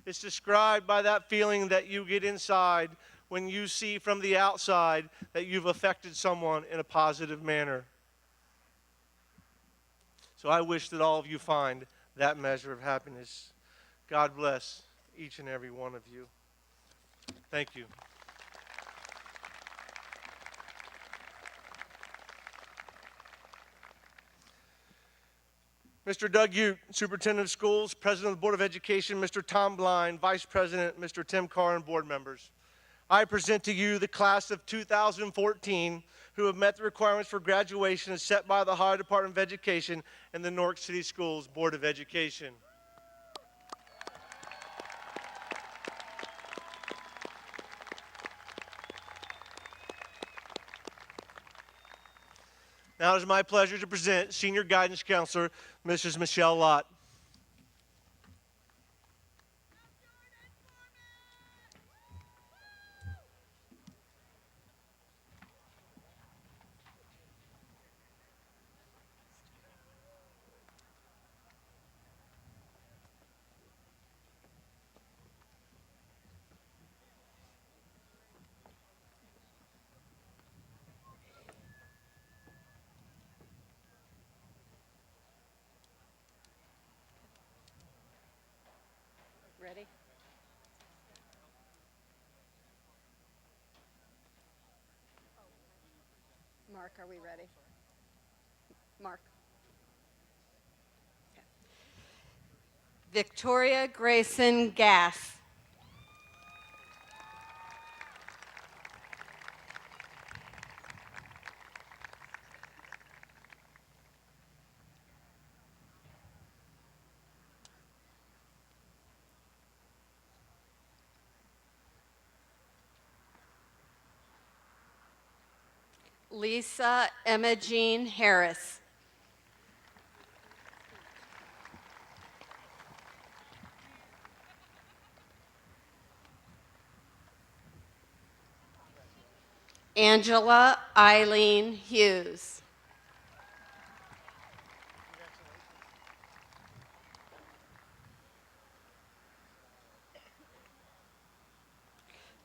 It's described by that feeling that you get inside when you see from the outside that you've affected someone in a positive manner. So I wish that all of you find that measure of happiness. God bless each and every one of you. Thank you. Mr. Doug Ute, Superintendent of Schools, President of the Board of Education, Mr. Tom Blind, Vice President, Mr. Tim Carr, and board members. I present to you the class of 2014 who have met the requirements for graduation as set by the Ohio Department of Education and the Newark City Schools Board of Education. Now it is my pleasure to present Senior Guidance Counselor, Mrs. Michelle Lott. ready? Mark, are we ready? Mark. Victoria Grayson Gass. Lisa Emma Jean Harris. Angela Eileen Hughes.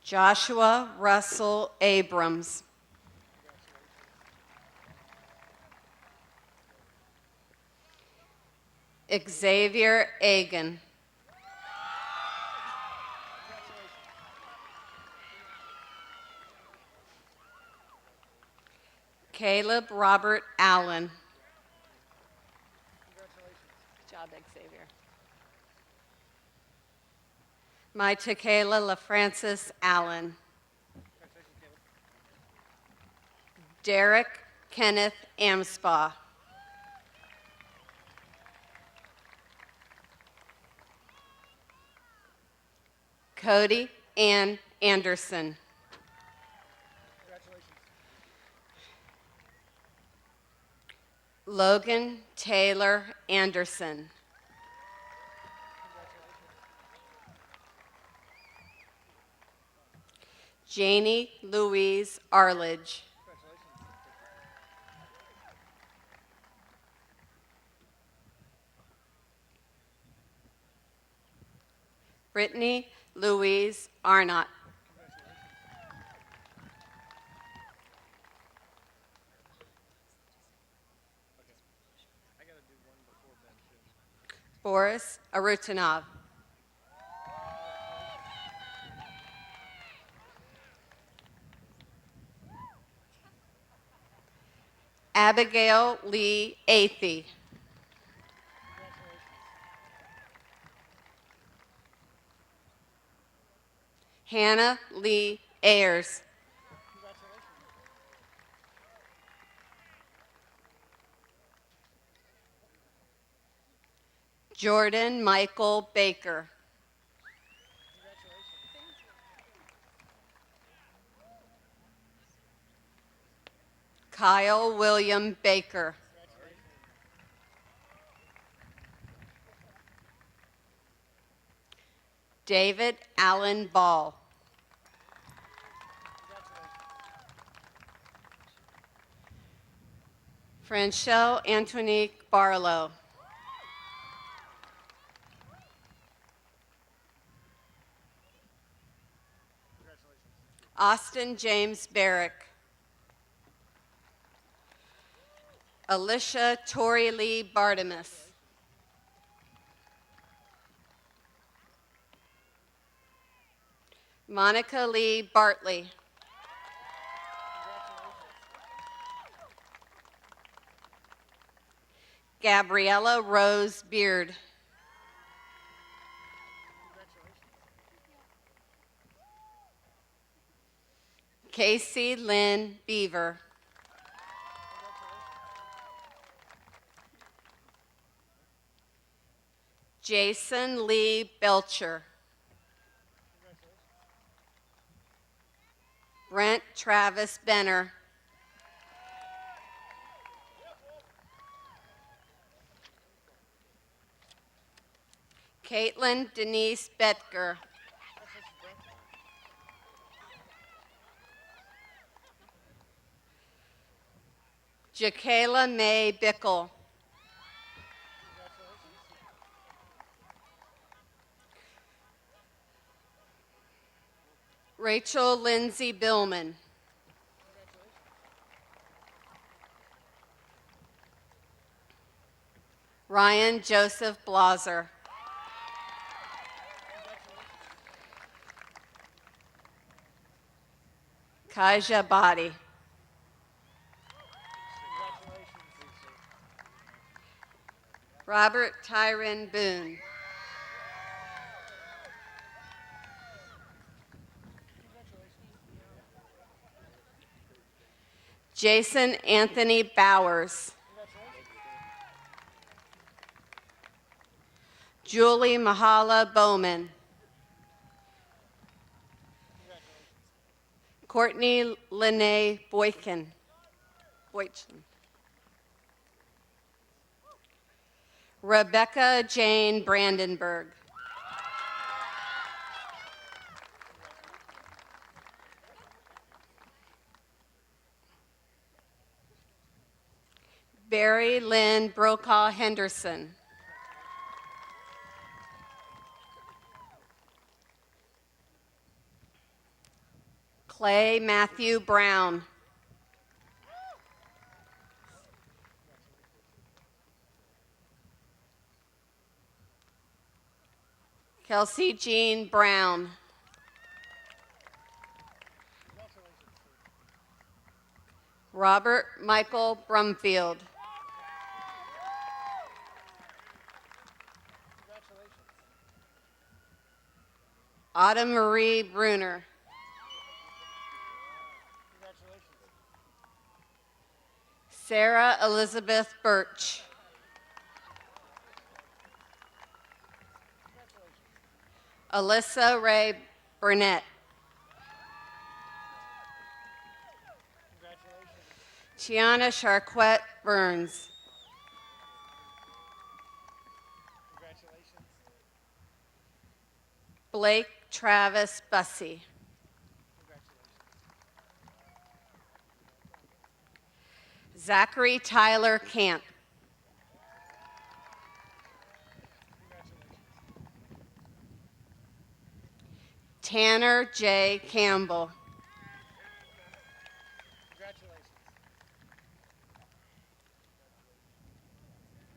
Joshua Russell Abrams. Xavier Agan. Caleb Robert Allen. Good job, Xavier. My Tequila LaFrancis Allen. Derek Kenneth Amspaugh. Cody Ann Anderson. Logan Taylor Anderson. Janie Louise Arledge. Brittany Louise Arnott. Boris Arutinov. Abigail Lee Athey. Hannah Lee Ayers. Jordan Michael Baker. Kyle William Baker. David Allen Ball. Franchelle Antonique Barlow. Austin James Barrick. Alicia Tori Lee Bartimus. Monica Lee Bartley. Gabriella Rose Beard. Casey Lynn Beaver. Jason Lee Belcher. Brent Travis Benner. Caitlin Denise Betker. Jakayla May Bickle. Rachel Lindsay Billman. Ryan Joseph Blaser. Kaja Body. Robert Tyron Boone. Jason Anthony Bowers. Julie Mahala Bowman. Courtney Lene Boykin. Rebecca Jane Brandenburg. Barry Lynn Brokaw Henderson. Clay Matthew Brown. Kelsey Jean Brown. Robert Michael Brumfield. Autumn Marie Bruner. Sarah Elizabeth Birch. Alyssa Ray Burnett. Tiana Charquette Burns. Blake Travis Bussey. Zachary Tyler Camp. Tanner J. Campbell.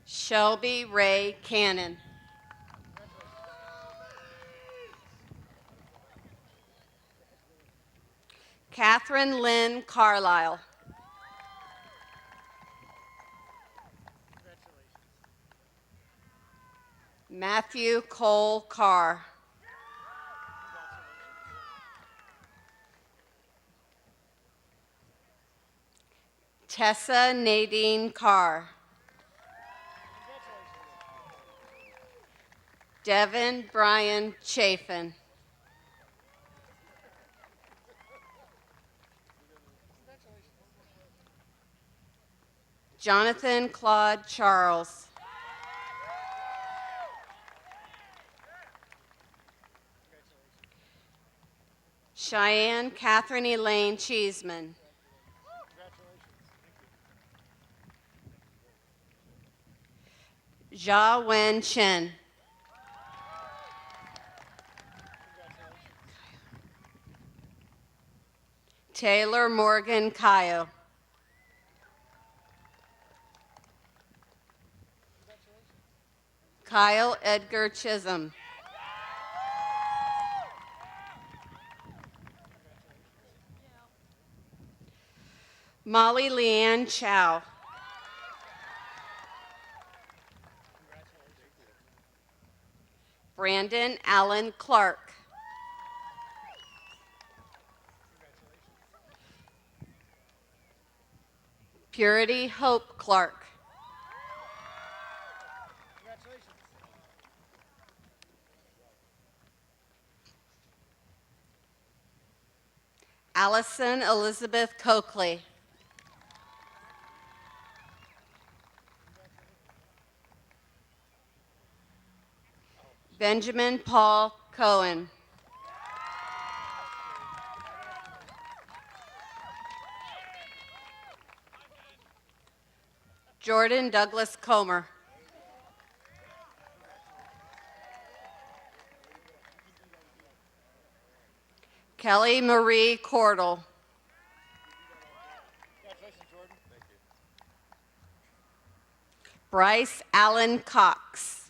Shelby Ray Cannon. Catherine Lynn Carlisle. Matthew Cole Carr. Tessa Nadine Carr. Devin Brian Chafin. Jonathan Claude Charles. Cheyenne Catherine Elaine Cheeseman. Jia Wen Chen. Taylor Morgan Kayo. Kyle Edgar Chisholm. Molly Leanne Chow. Brandon Allen Clark. Purity Hope Clark. Allison Elizabeth Coakley. Benjamin Paul Cohen. Jordan Douglas Comer. Kelly Marie Cordell. Bryce Allen Cox.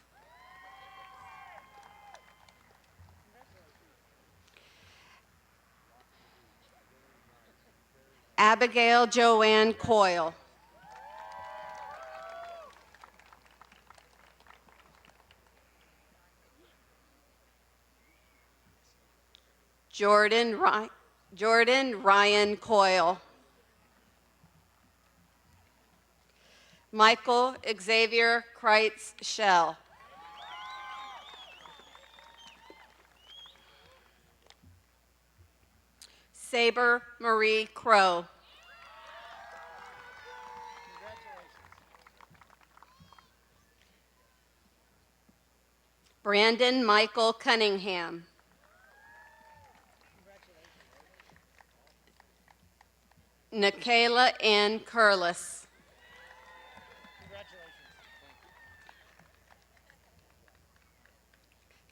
Abigail Joanne Coyle. Jordan Ryan Coyle. Michael Xavier Kreitz Shell. Saber Marie Crow. Brandon Michael Cunningham. Nikayla Ann Curlis.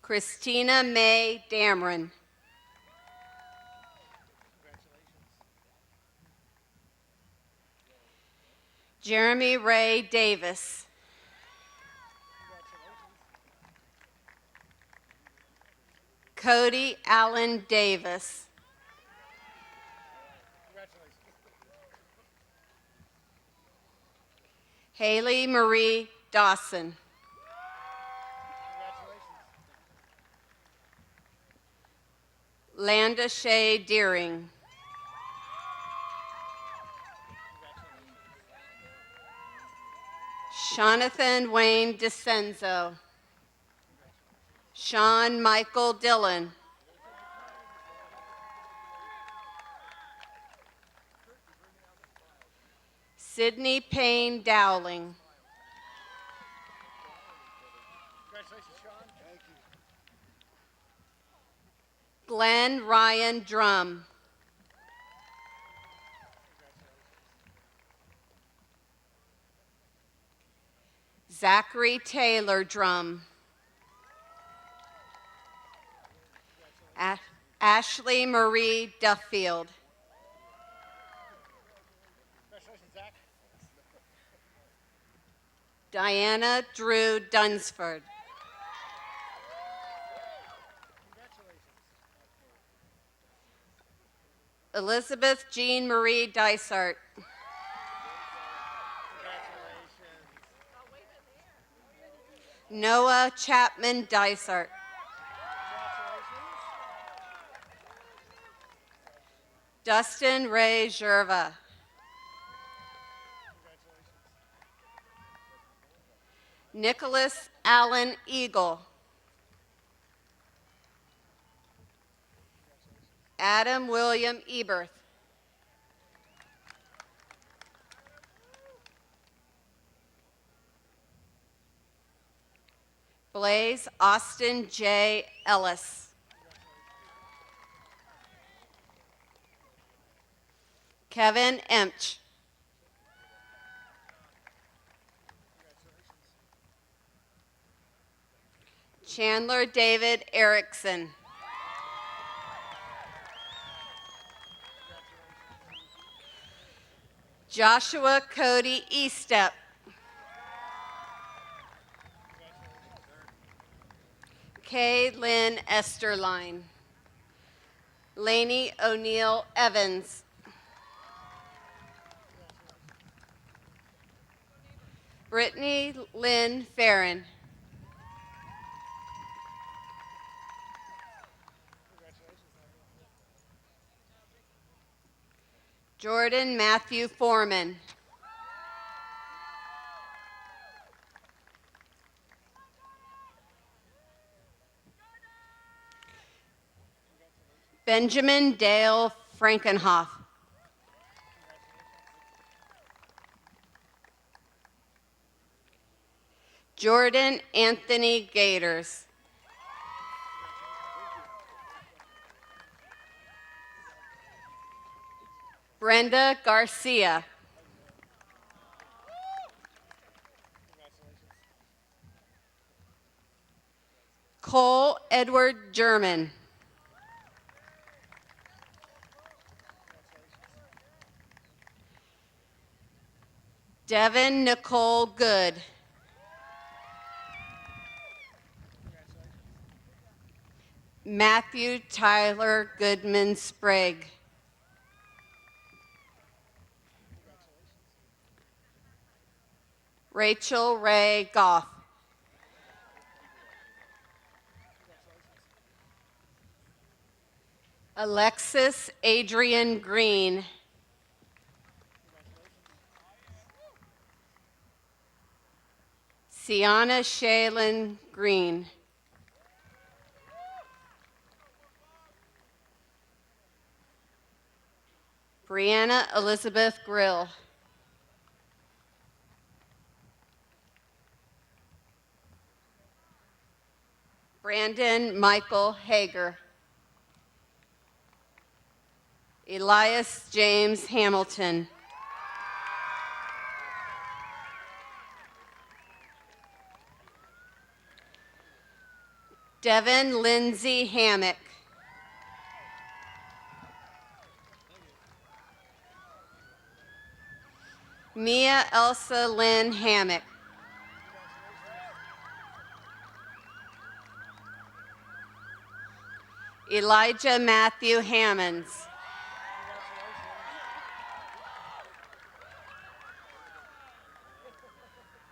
Christina May Dameron. Jeremy Ray Davis. Cody Allen Davis. Haley Marie Dawson. Landa Shea Deering. Jonathan Wayne DeCenzo. Sean Michael Dillon. Sydney Payne Dowling. Glenn Ryan Drum. Zachary Taylor Drum. Ashley Marie Duffield. Diana Drew Dunsford. Elizabeth Jean Marie Dysart. Noah Chapman Dysart. Dustin Ray Gerva. Nicholas Allen Eagle. Adam William Eberth. Blaze Austin J. Ellis. Kevin Emch. Chandler David Erickson. Joshua Cody Estep. Kay Lynn Esterline. Lainey O'Neill Evans. Brittany Lynn Farron. Jordan Matthew Foreman. Benjamin Dale Frankenhoff. Jordan Anthony Gators. Brenda Garcia. Cole Edward German. Devin Nicole Good. Matthew Tyler Goodman Sprague. Rachel Ray Goff. Alexis Adrian Green. Sienna Shaylin Green. Brianna Elizabeth Grill. Brandon Michael Hager. Elias James Hamilton. Devin Lindsay Hammock. Mia Elsa Lynn Hammock. Elijah Matthew Hammonds.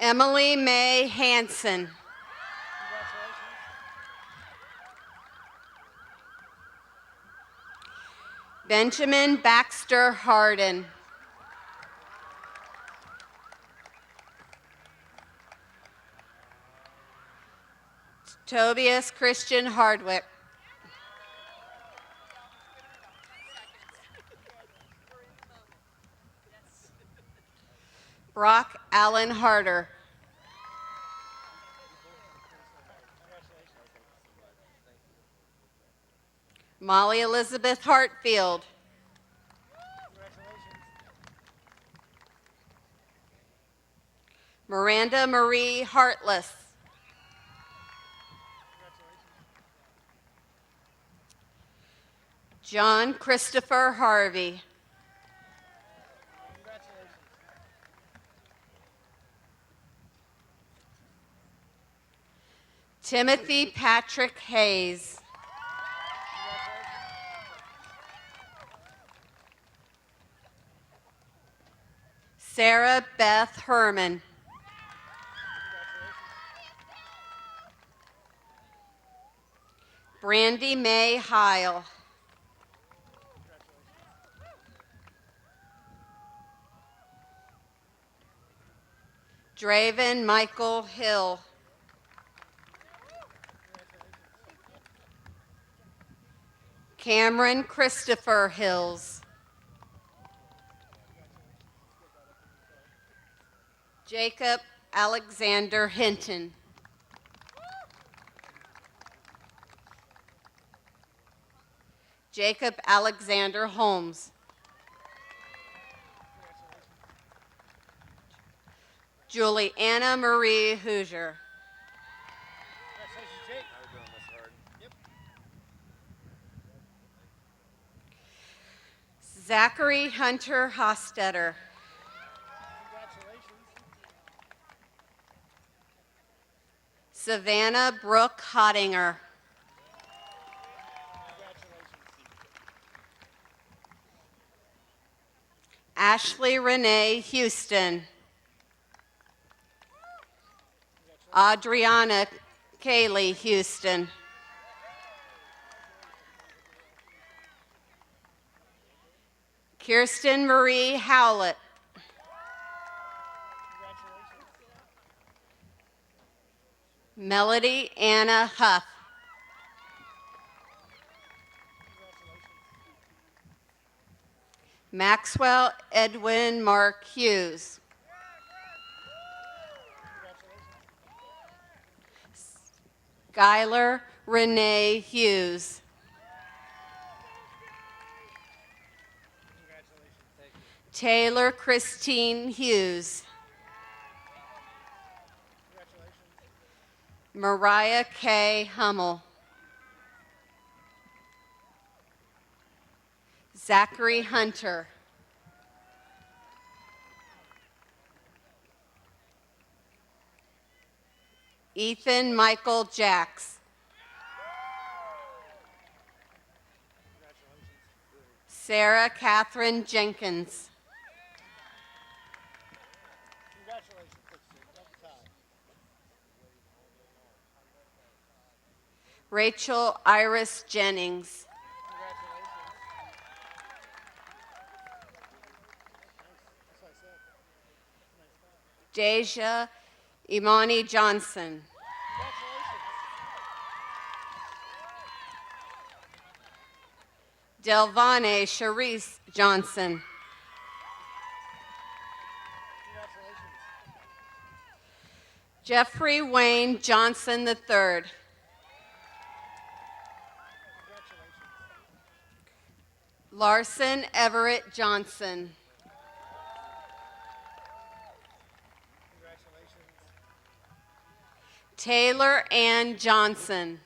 Emily May Hanson. Benjamin Baxter Harden. Tobias Christian Hardwick. Brock Allen Harder. Molly Elizabeth Hartfield. Miranda Marie Hartless. John Christopher Harvey. Timothy Patrick Hayes. Sarah Beth Herman. Brandy May Heil. Draven Michael Hill. Cameron Christopher Hills. Jacob Alexander Hinton. Jacob Alexander Holmes. Julie Anna Marie Hoosier. Zachary Hunter Hostetter. Savannah Brooke Hottinger. Ashley Renee Houston. Adriana Kaylee Houston. Kirsten Marie Howlett. Melody Anna Huff. Maxwell Edwin Mark Hughes. Skylar Renee Hughes. Taylor Christine Hughes. Mariah K. Hummel. Zachary Hunter. Ethan Michael Jacks. Sarah Catherine Jenkins. Rachel Iris Jennings. Deja Imani Johnson. Delvane Charisse Johnson. Jeffrey Wayne Johnson III. Larson Everett Johnson. Taylor Ann Johnson.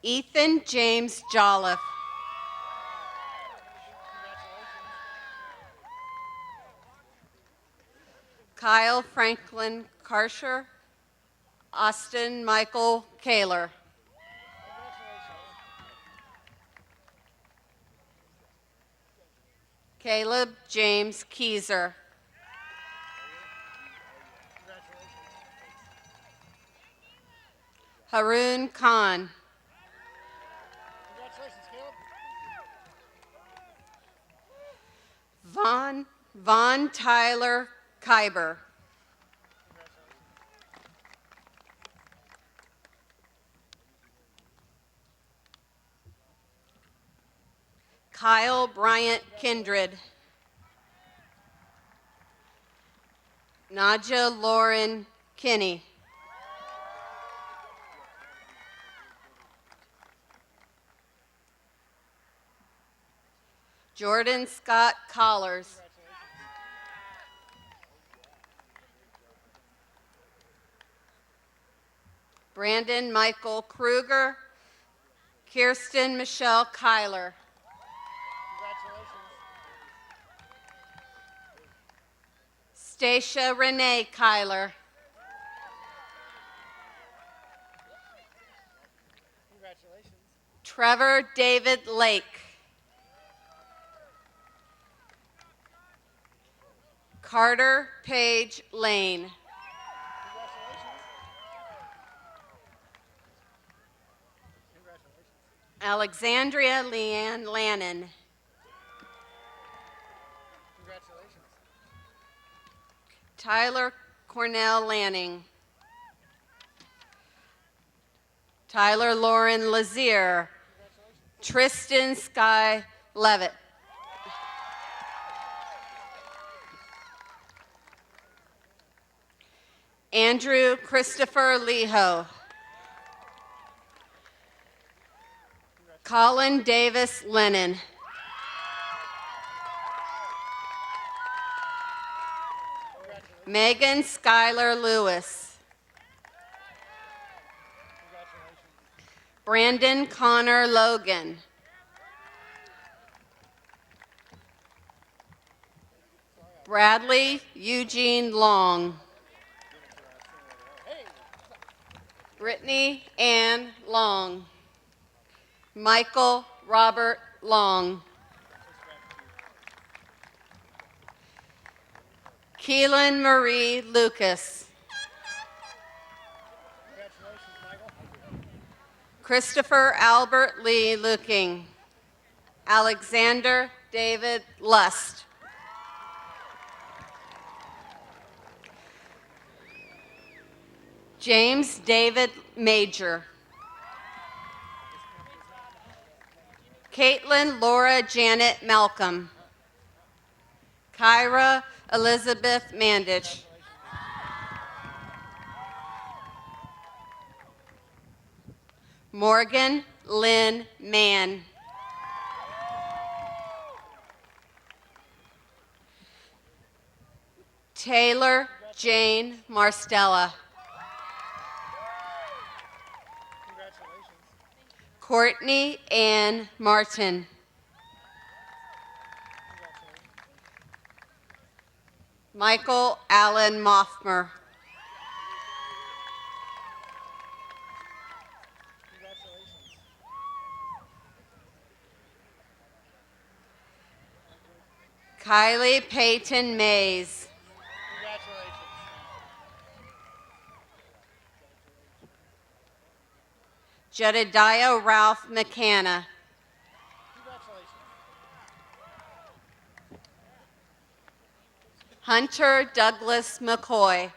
Ethan James Jolliffe. Kyle Franklin Karsher. Austin Michael Kaler. Caleb James Keyser. Haroon Khan. Von Tyler Kyber. Kyle Bryant Kindred. Naja Lauren Kinney. Jordan Scott Collars. Brandon Michael Kruger. Kirsten Michelle Kyler. Stacia Renee Kyler. Trevor David Lake. Carter Page Lane. Alexandria Leanne Lannon. Tyler Cornell Lanning. Tyler Lauren Lazier. Tristan Sky Levitt. Andrew Christopher Leho. Colin Davis Lennon. Megan Schuyler Lewis. Brandon Connor Logan. Bradley Eugene Long. Brittany Ann Long. Michael Robert Long. Keelan Marie Lucas. Christopher Albert Lee Looking. Alexander David Lust. James David Major. Caitlin Laura Janet Malcolm. Kyra Elizabeth Mandich. Morgan Lynn Mann. Taylor Jane Marstella. Courtney Ann Martin. Michael Allen Moffmer. Kylie Peyton Mays. Jedediah Ralph McCanna. Hunter Douglas McCoy.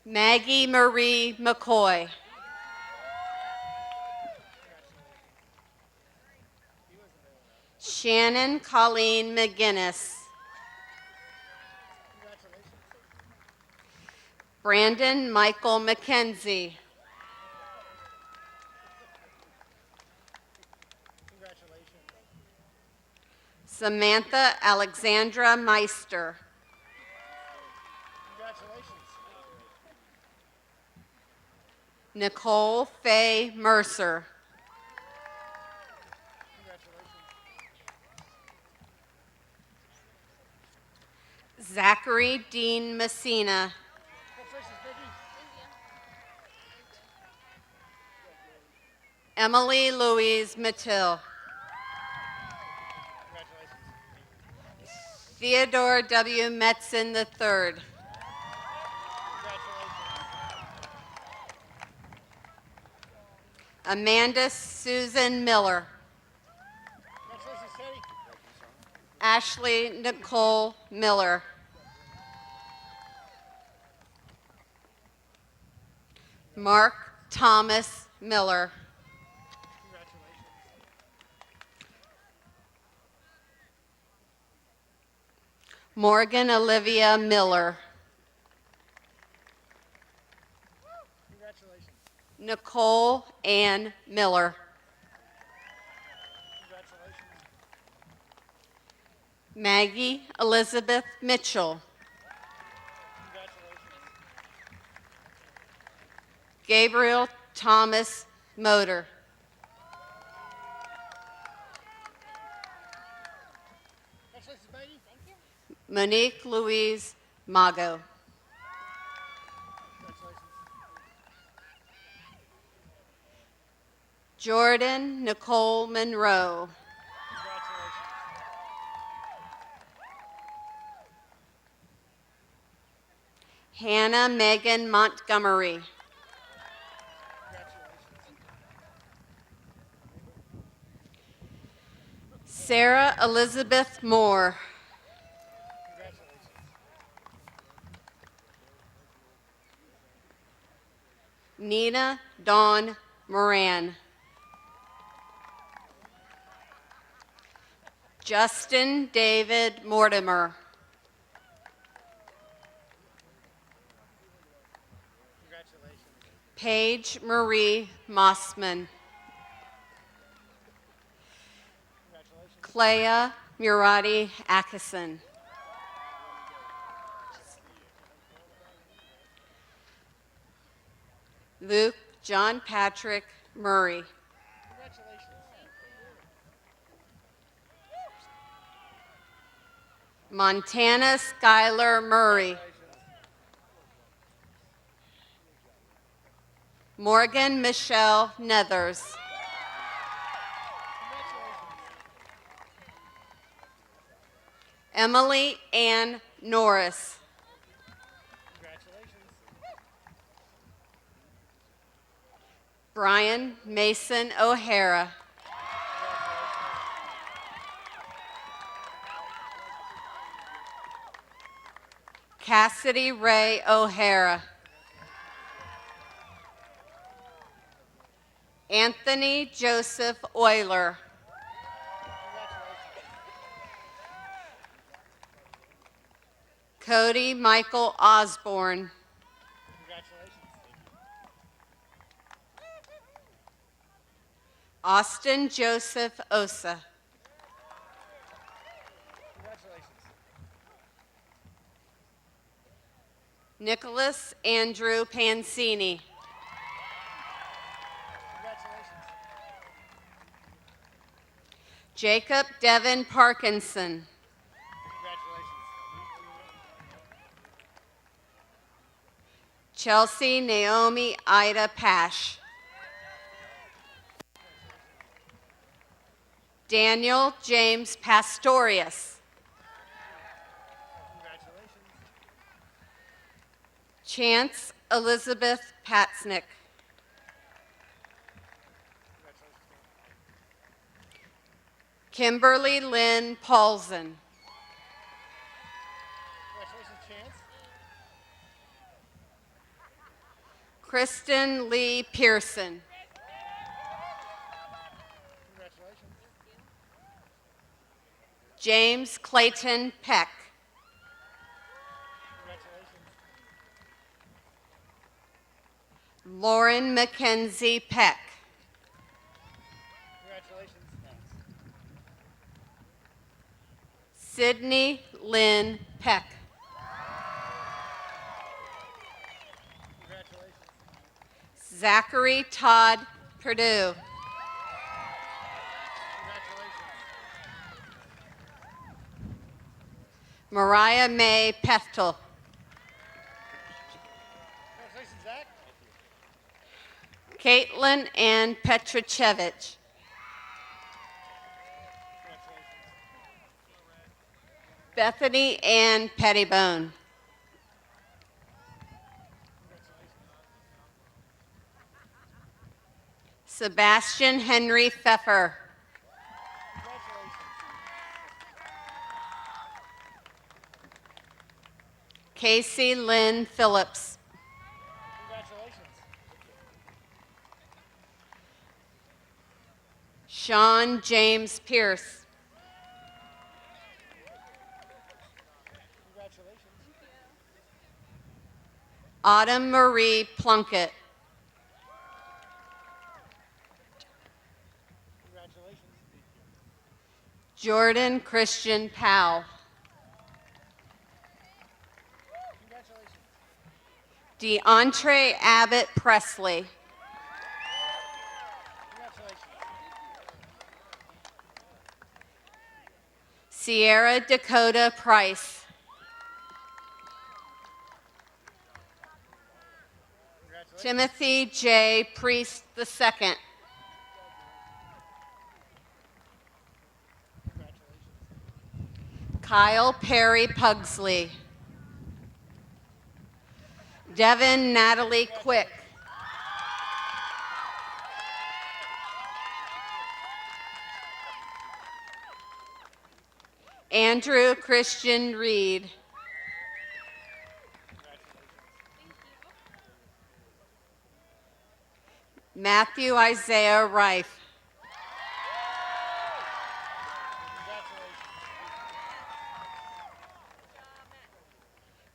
Maggie Marie McCoy. Shannon Colleen McGinnis. Brandon Michael McKenzie. Samantha Alexandra Meister. Nicole Faye Mercer. Zachary Dean Messina. Emily Louise Mattil. Theodore W. Metzen III. Amanda Susan Miller. Ashley Nicole Miller. Mark Thomas Miller. Morgan Olivia Miller. Nicole Ann Miller. Maggie Elizabeth Mitchell. Gabriel Thomas Motor. Monique Louise Mago. Jordan Nicole Monroe. Hannah Megan Montgomery. Sarah Elizabeth Moore. Nina Dawn Moran. Justin David Mortimer. Paige Marie Mossman. Clea Murati Akison. Luke John Patrick Murray. Montana Skylar Murray. Morgan Michelle Nethers. Emily Ann Norris. Brian Mason O'Hara. Cassidy Ray O'Hara. Anthony Joseph Euler. Cody Michael Osborne. Austin Joseph Osa. Nicholas Andrew Pansini. Jacob Devin Parkinson. Chelsea Naomi Ida Pash. Daniel James Pastorius. Chance Elizabeth Patsnick. Kimberly Lynn Paulson. Congratulations, Chance. Kristen Lee Pearson. Congratulations. James Clayton Peck. Congratulations. Lauren Mackenzie Peck. Congratulations. Sydney Lynn Peck. Congratulations. Zachary Todd Purdue. Congratulations. Mariah May Pethtel. Congratulations, Zach. Caitlin Ann Petrochevich. Bethany Ann Pettibone. Sebastian Henry Pfeffer. Casey Lynn Phillips. Congratulations. Sean James Pierce. Congratulations. Autumn Marie Plunkett. Congratulations. Jordan Christian Powell. Congratulations. DeAndre Abbott Presley. Congratulations. Sierra Dakota Price. Congratulations. Timothy J. Priest II. Kyle Perry Pugsley. Devin Natalie Quick. Andrew Christian Reed. Matthew Isaiah Rife.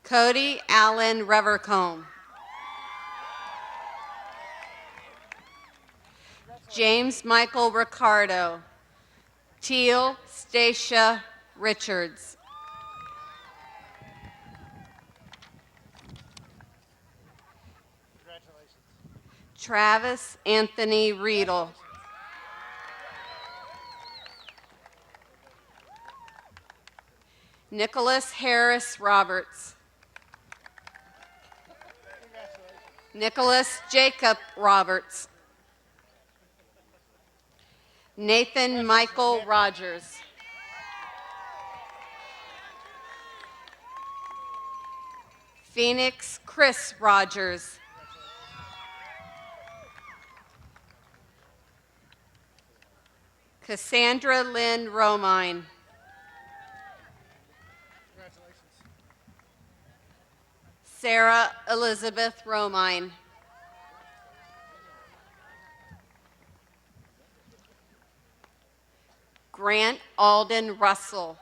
Cody Allen Revercombe. James Michael Ricardo. Teal Stacia Richards. Congratulations. Travis Anthony Riedel. Nicholas Harris Roberts. Nicholas Jacob Roberts. Nathan Michael Rogers. Phoenix Chris Rogers. Cassandra Lynn Romine. Congratulations. Sarah Elizabeth Romine. Grant Alden Russell.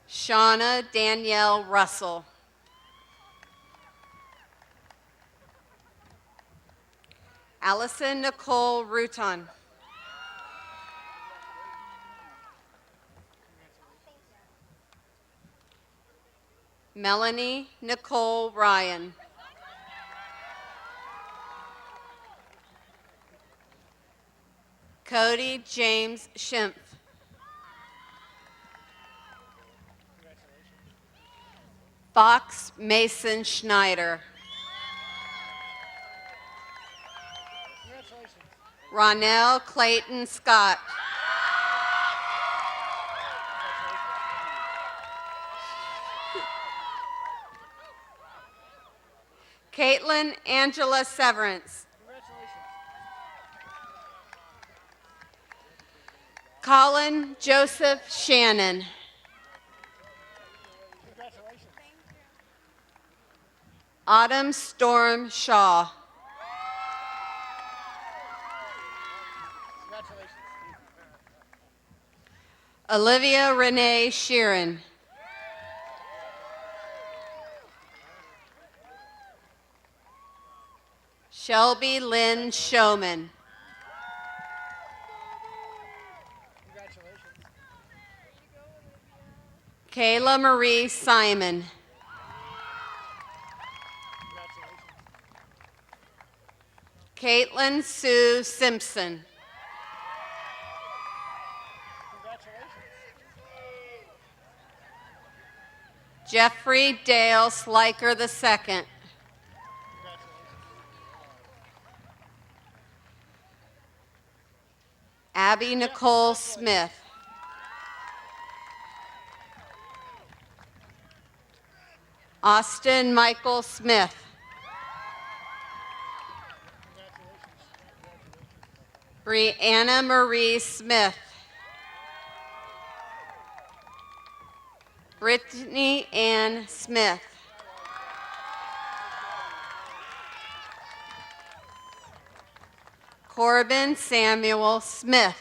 Shauna Danielle Russell. Allison Nicole Rutan. Melanie Nicole Ryan. Cody James Schimpf. Fox Mason Schneider. Congratulations. Ronell Clayton Scott. Caitlin Angela Severance. Colin Joseph Shannon. Autumn Storm Shaw. Olivia Renee Sheeran. Shelby Lynn Showman. Kayla Marie Simon. Caitlin Sue Simpson. Jeffrey Dale Sliker II. Abby Nicole Smith. Austin Michael Smith. Brianna Marie Smith. Brittany Ann Smith. Corbin Samuel Smith.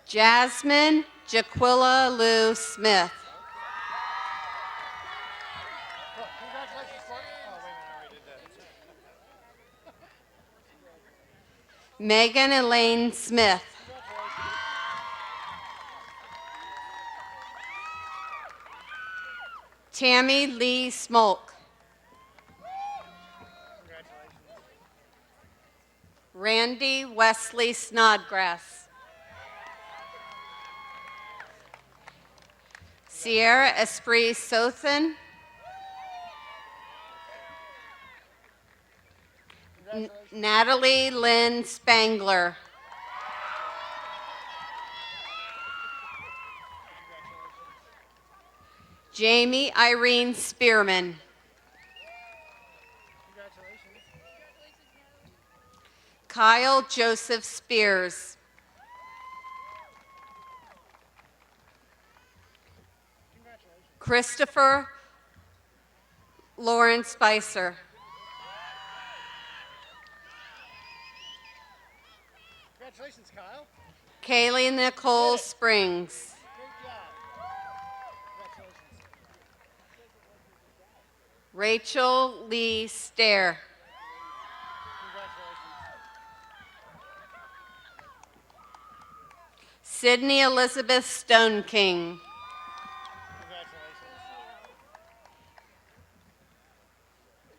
Jasmine Jaquilla Lou Smith. Megan Elaine Smith. Tammy Lee Smolk. Randy Wesley Snodgrass. Sierra Esprit Sothan. Natalie Lynn Spangler. Jamie Irene Spearman. Kyle Joseph Spears. Christopher Lauren Spicer. Congratulations, Kyle. Kaylee Nicole Springs. Great job. Congratulations. Rachel Lee Stair. Sydney Elizabeth Stone King.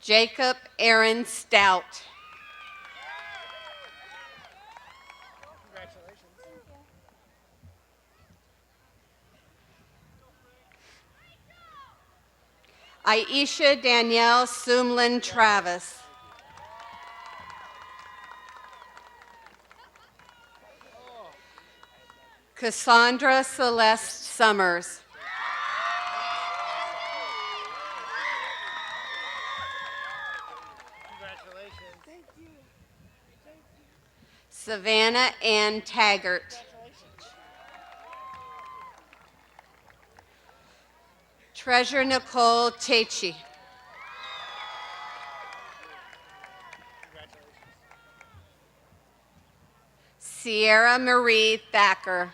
Jacob Aaron Stout. Aisha Danielle Sumlin Travis. Cassandra Celeste Summers. Savannah Ann Taggart. Treasure Nicole Tachi. Sierra Marie Thacker.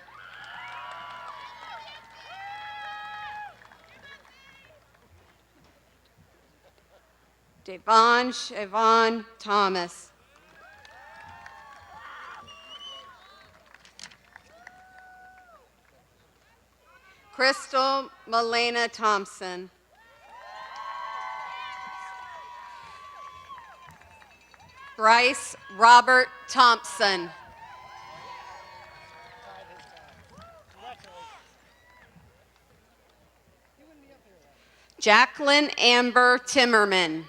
Devon Siobhan Thomas. Crystal Melena Thompson. Bryce Robert Thompson. Jacqueline Amber Timmerman.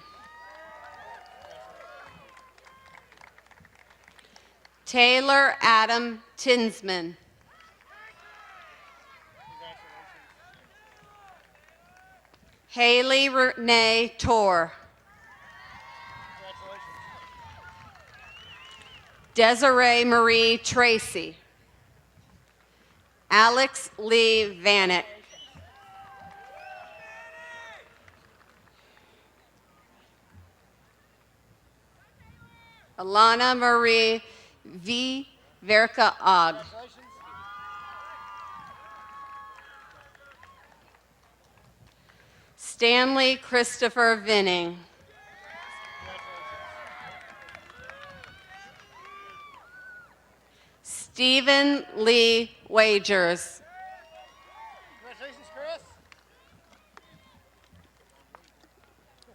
Taylor Adam Tinsman. Haley Renee Torr. Desiree Marie Tracy. Alex Lee Vanek. Alana Marie V. Verka Og. Stanley Christopher Vinning. Stephen Lee Wagers. Congratulations, Chris.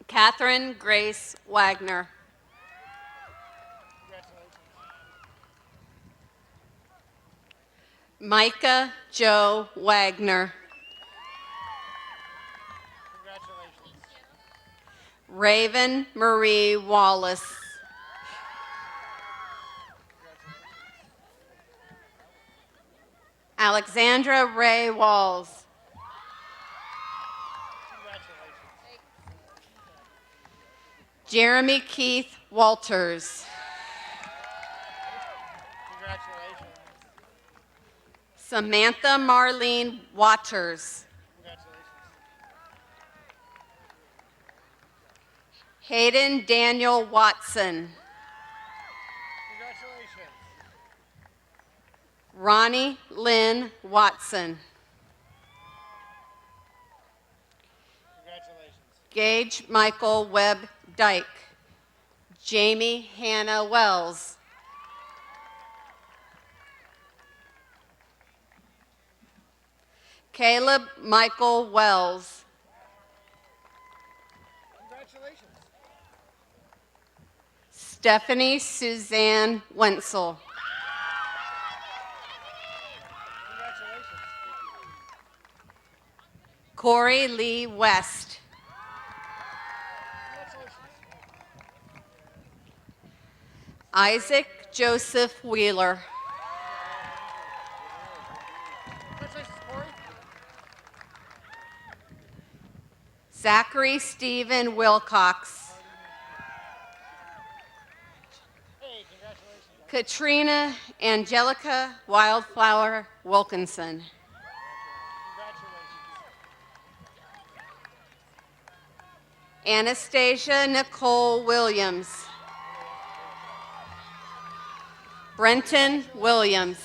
Catherine Grace Wagner. Micah Joe Wagner. Congratulations. Raven Marie Wallace. Alexandra Ray Walls. Jeremy Keith Walters. Congratulations. Samantha Marlene Waters. Congratulations. Hayden Daniel Watson. Congratulations. Ronnie Lynn Watson. Congratulations. Gage Michael Webb Dyke. Jamie Hannah Wells. Caleb Michael Wells. Congratulations. Stephanie Suzanne Wenzel. Congratulations. Corey Lee West. Congratulations. Isaac Joseph Wheeler. Congratulations, Corey. Zachary Stephen Wilcox. Hey, congratulations. Katrina Angelica Wildflower Wilkinson. Congratulations. Anastasia Nicole Williams. Brenton Williams.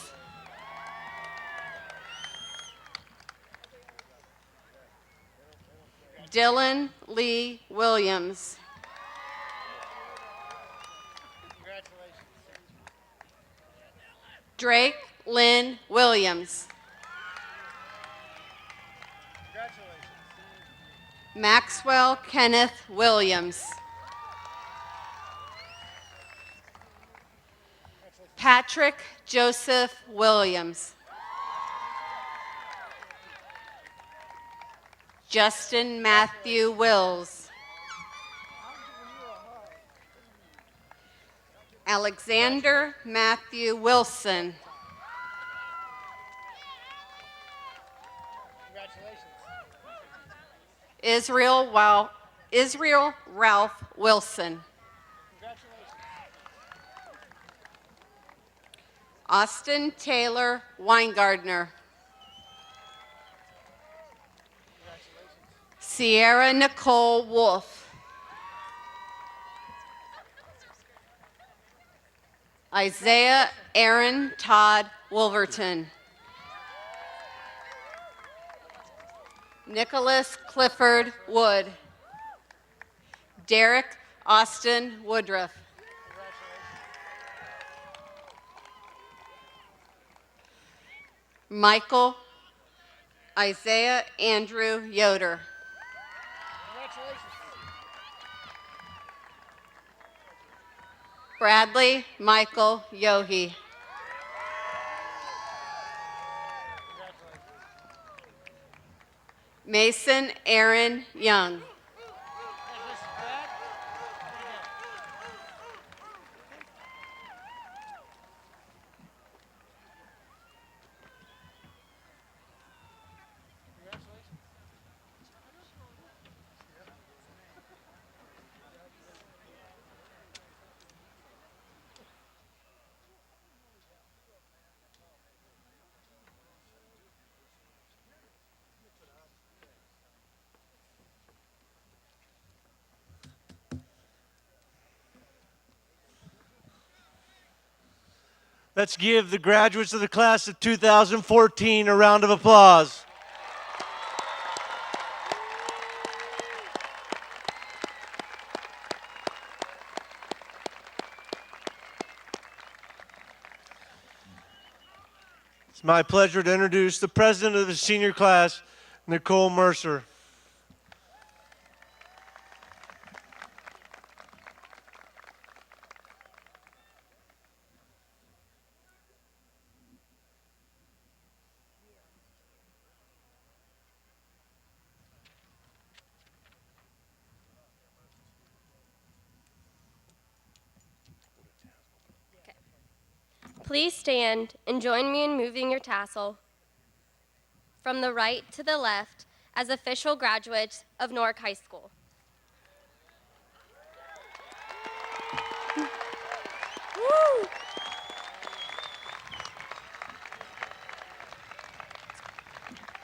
Dylan Lee Williams. Congratulations. Drake Lynn Williams. Congratulations. Maxwell Kenneth Williams. Patrick Joseph Williams. Justin Matthew Wills. Alexander Matthew Wilson. Congratulations. Israel Ralph Wilson. Congratulations. Austin Taylor Weingardner. Sierra Nicole Wolf. Isaiah Aaron Todd Wolverton. Nicholas Clifford Wood. Derek Austin Woodruff. Michael Isaiah Andrew Yoder. Congratulations. Bradley Michael Yohe. Mason Aaron Young. Congratulations, Brad. Let's give the graduates of the class of 2014 a round of applause. It's my pleasure to introduce the president of the senior class, Nicole Mercer. Please stand and join me in moving your tassel from the right to the left as official graduates of Newark High School. Woo!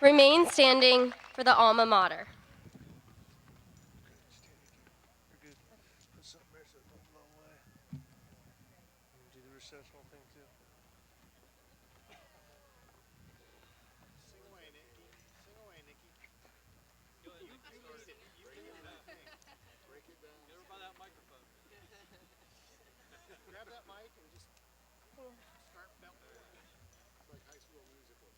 Remain standing for the alma mater. Grab that mic and just start belting. It's like high school musical.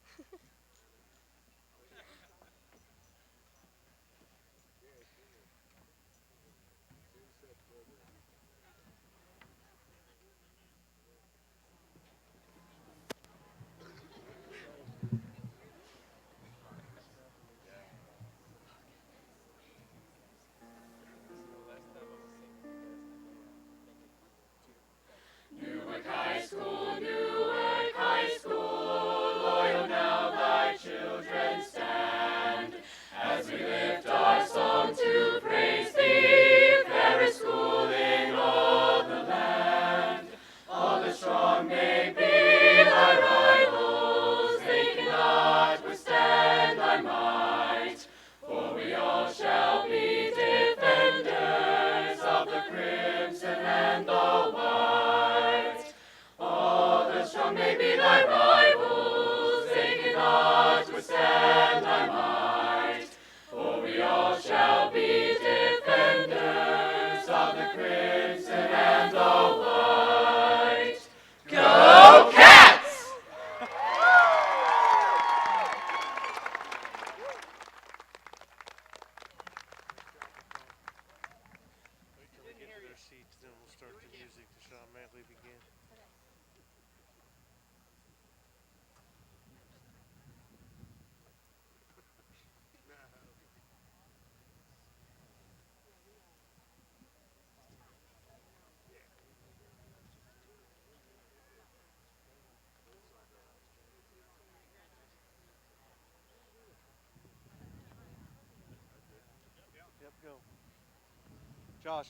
Wait till they get to their seats, then we'll start the music to automatically begin. Yep, go. Josh.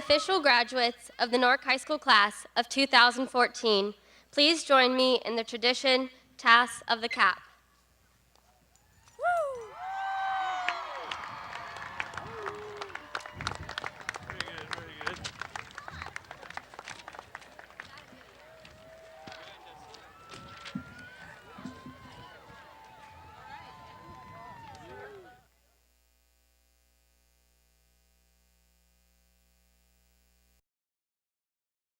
official graduates of the Newark High School class of 2014, please join me in the tradition Toss of the Cap.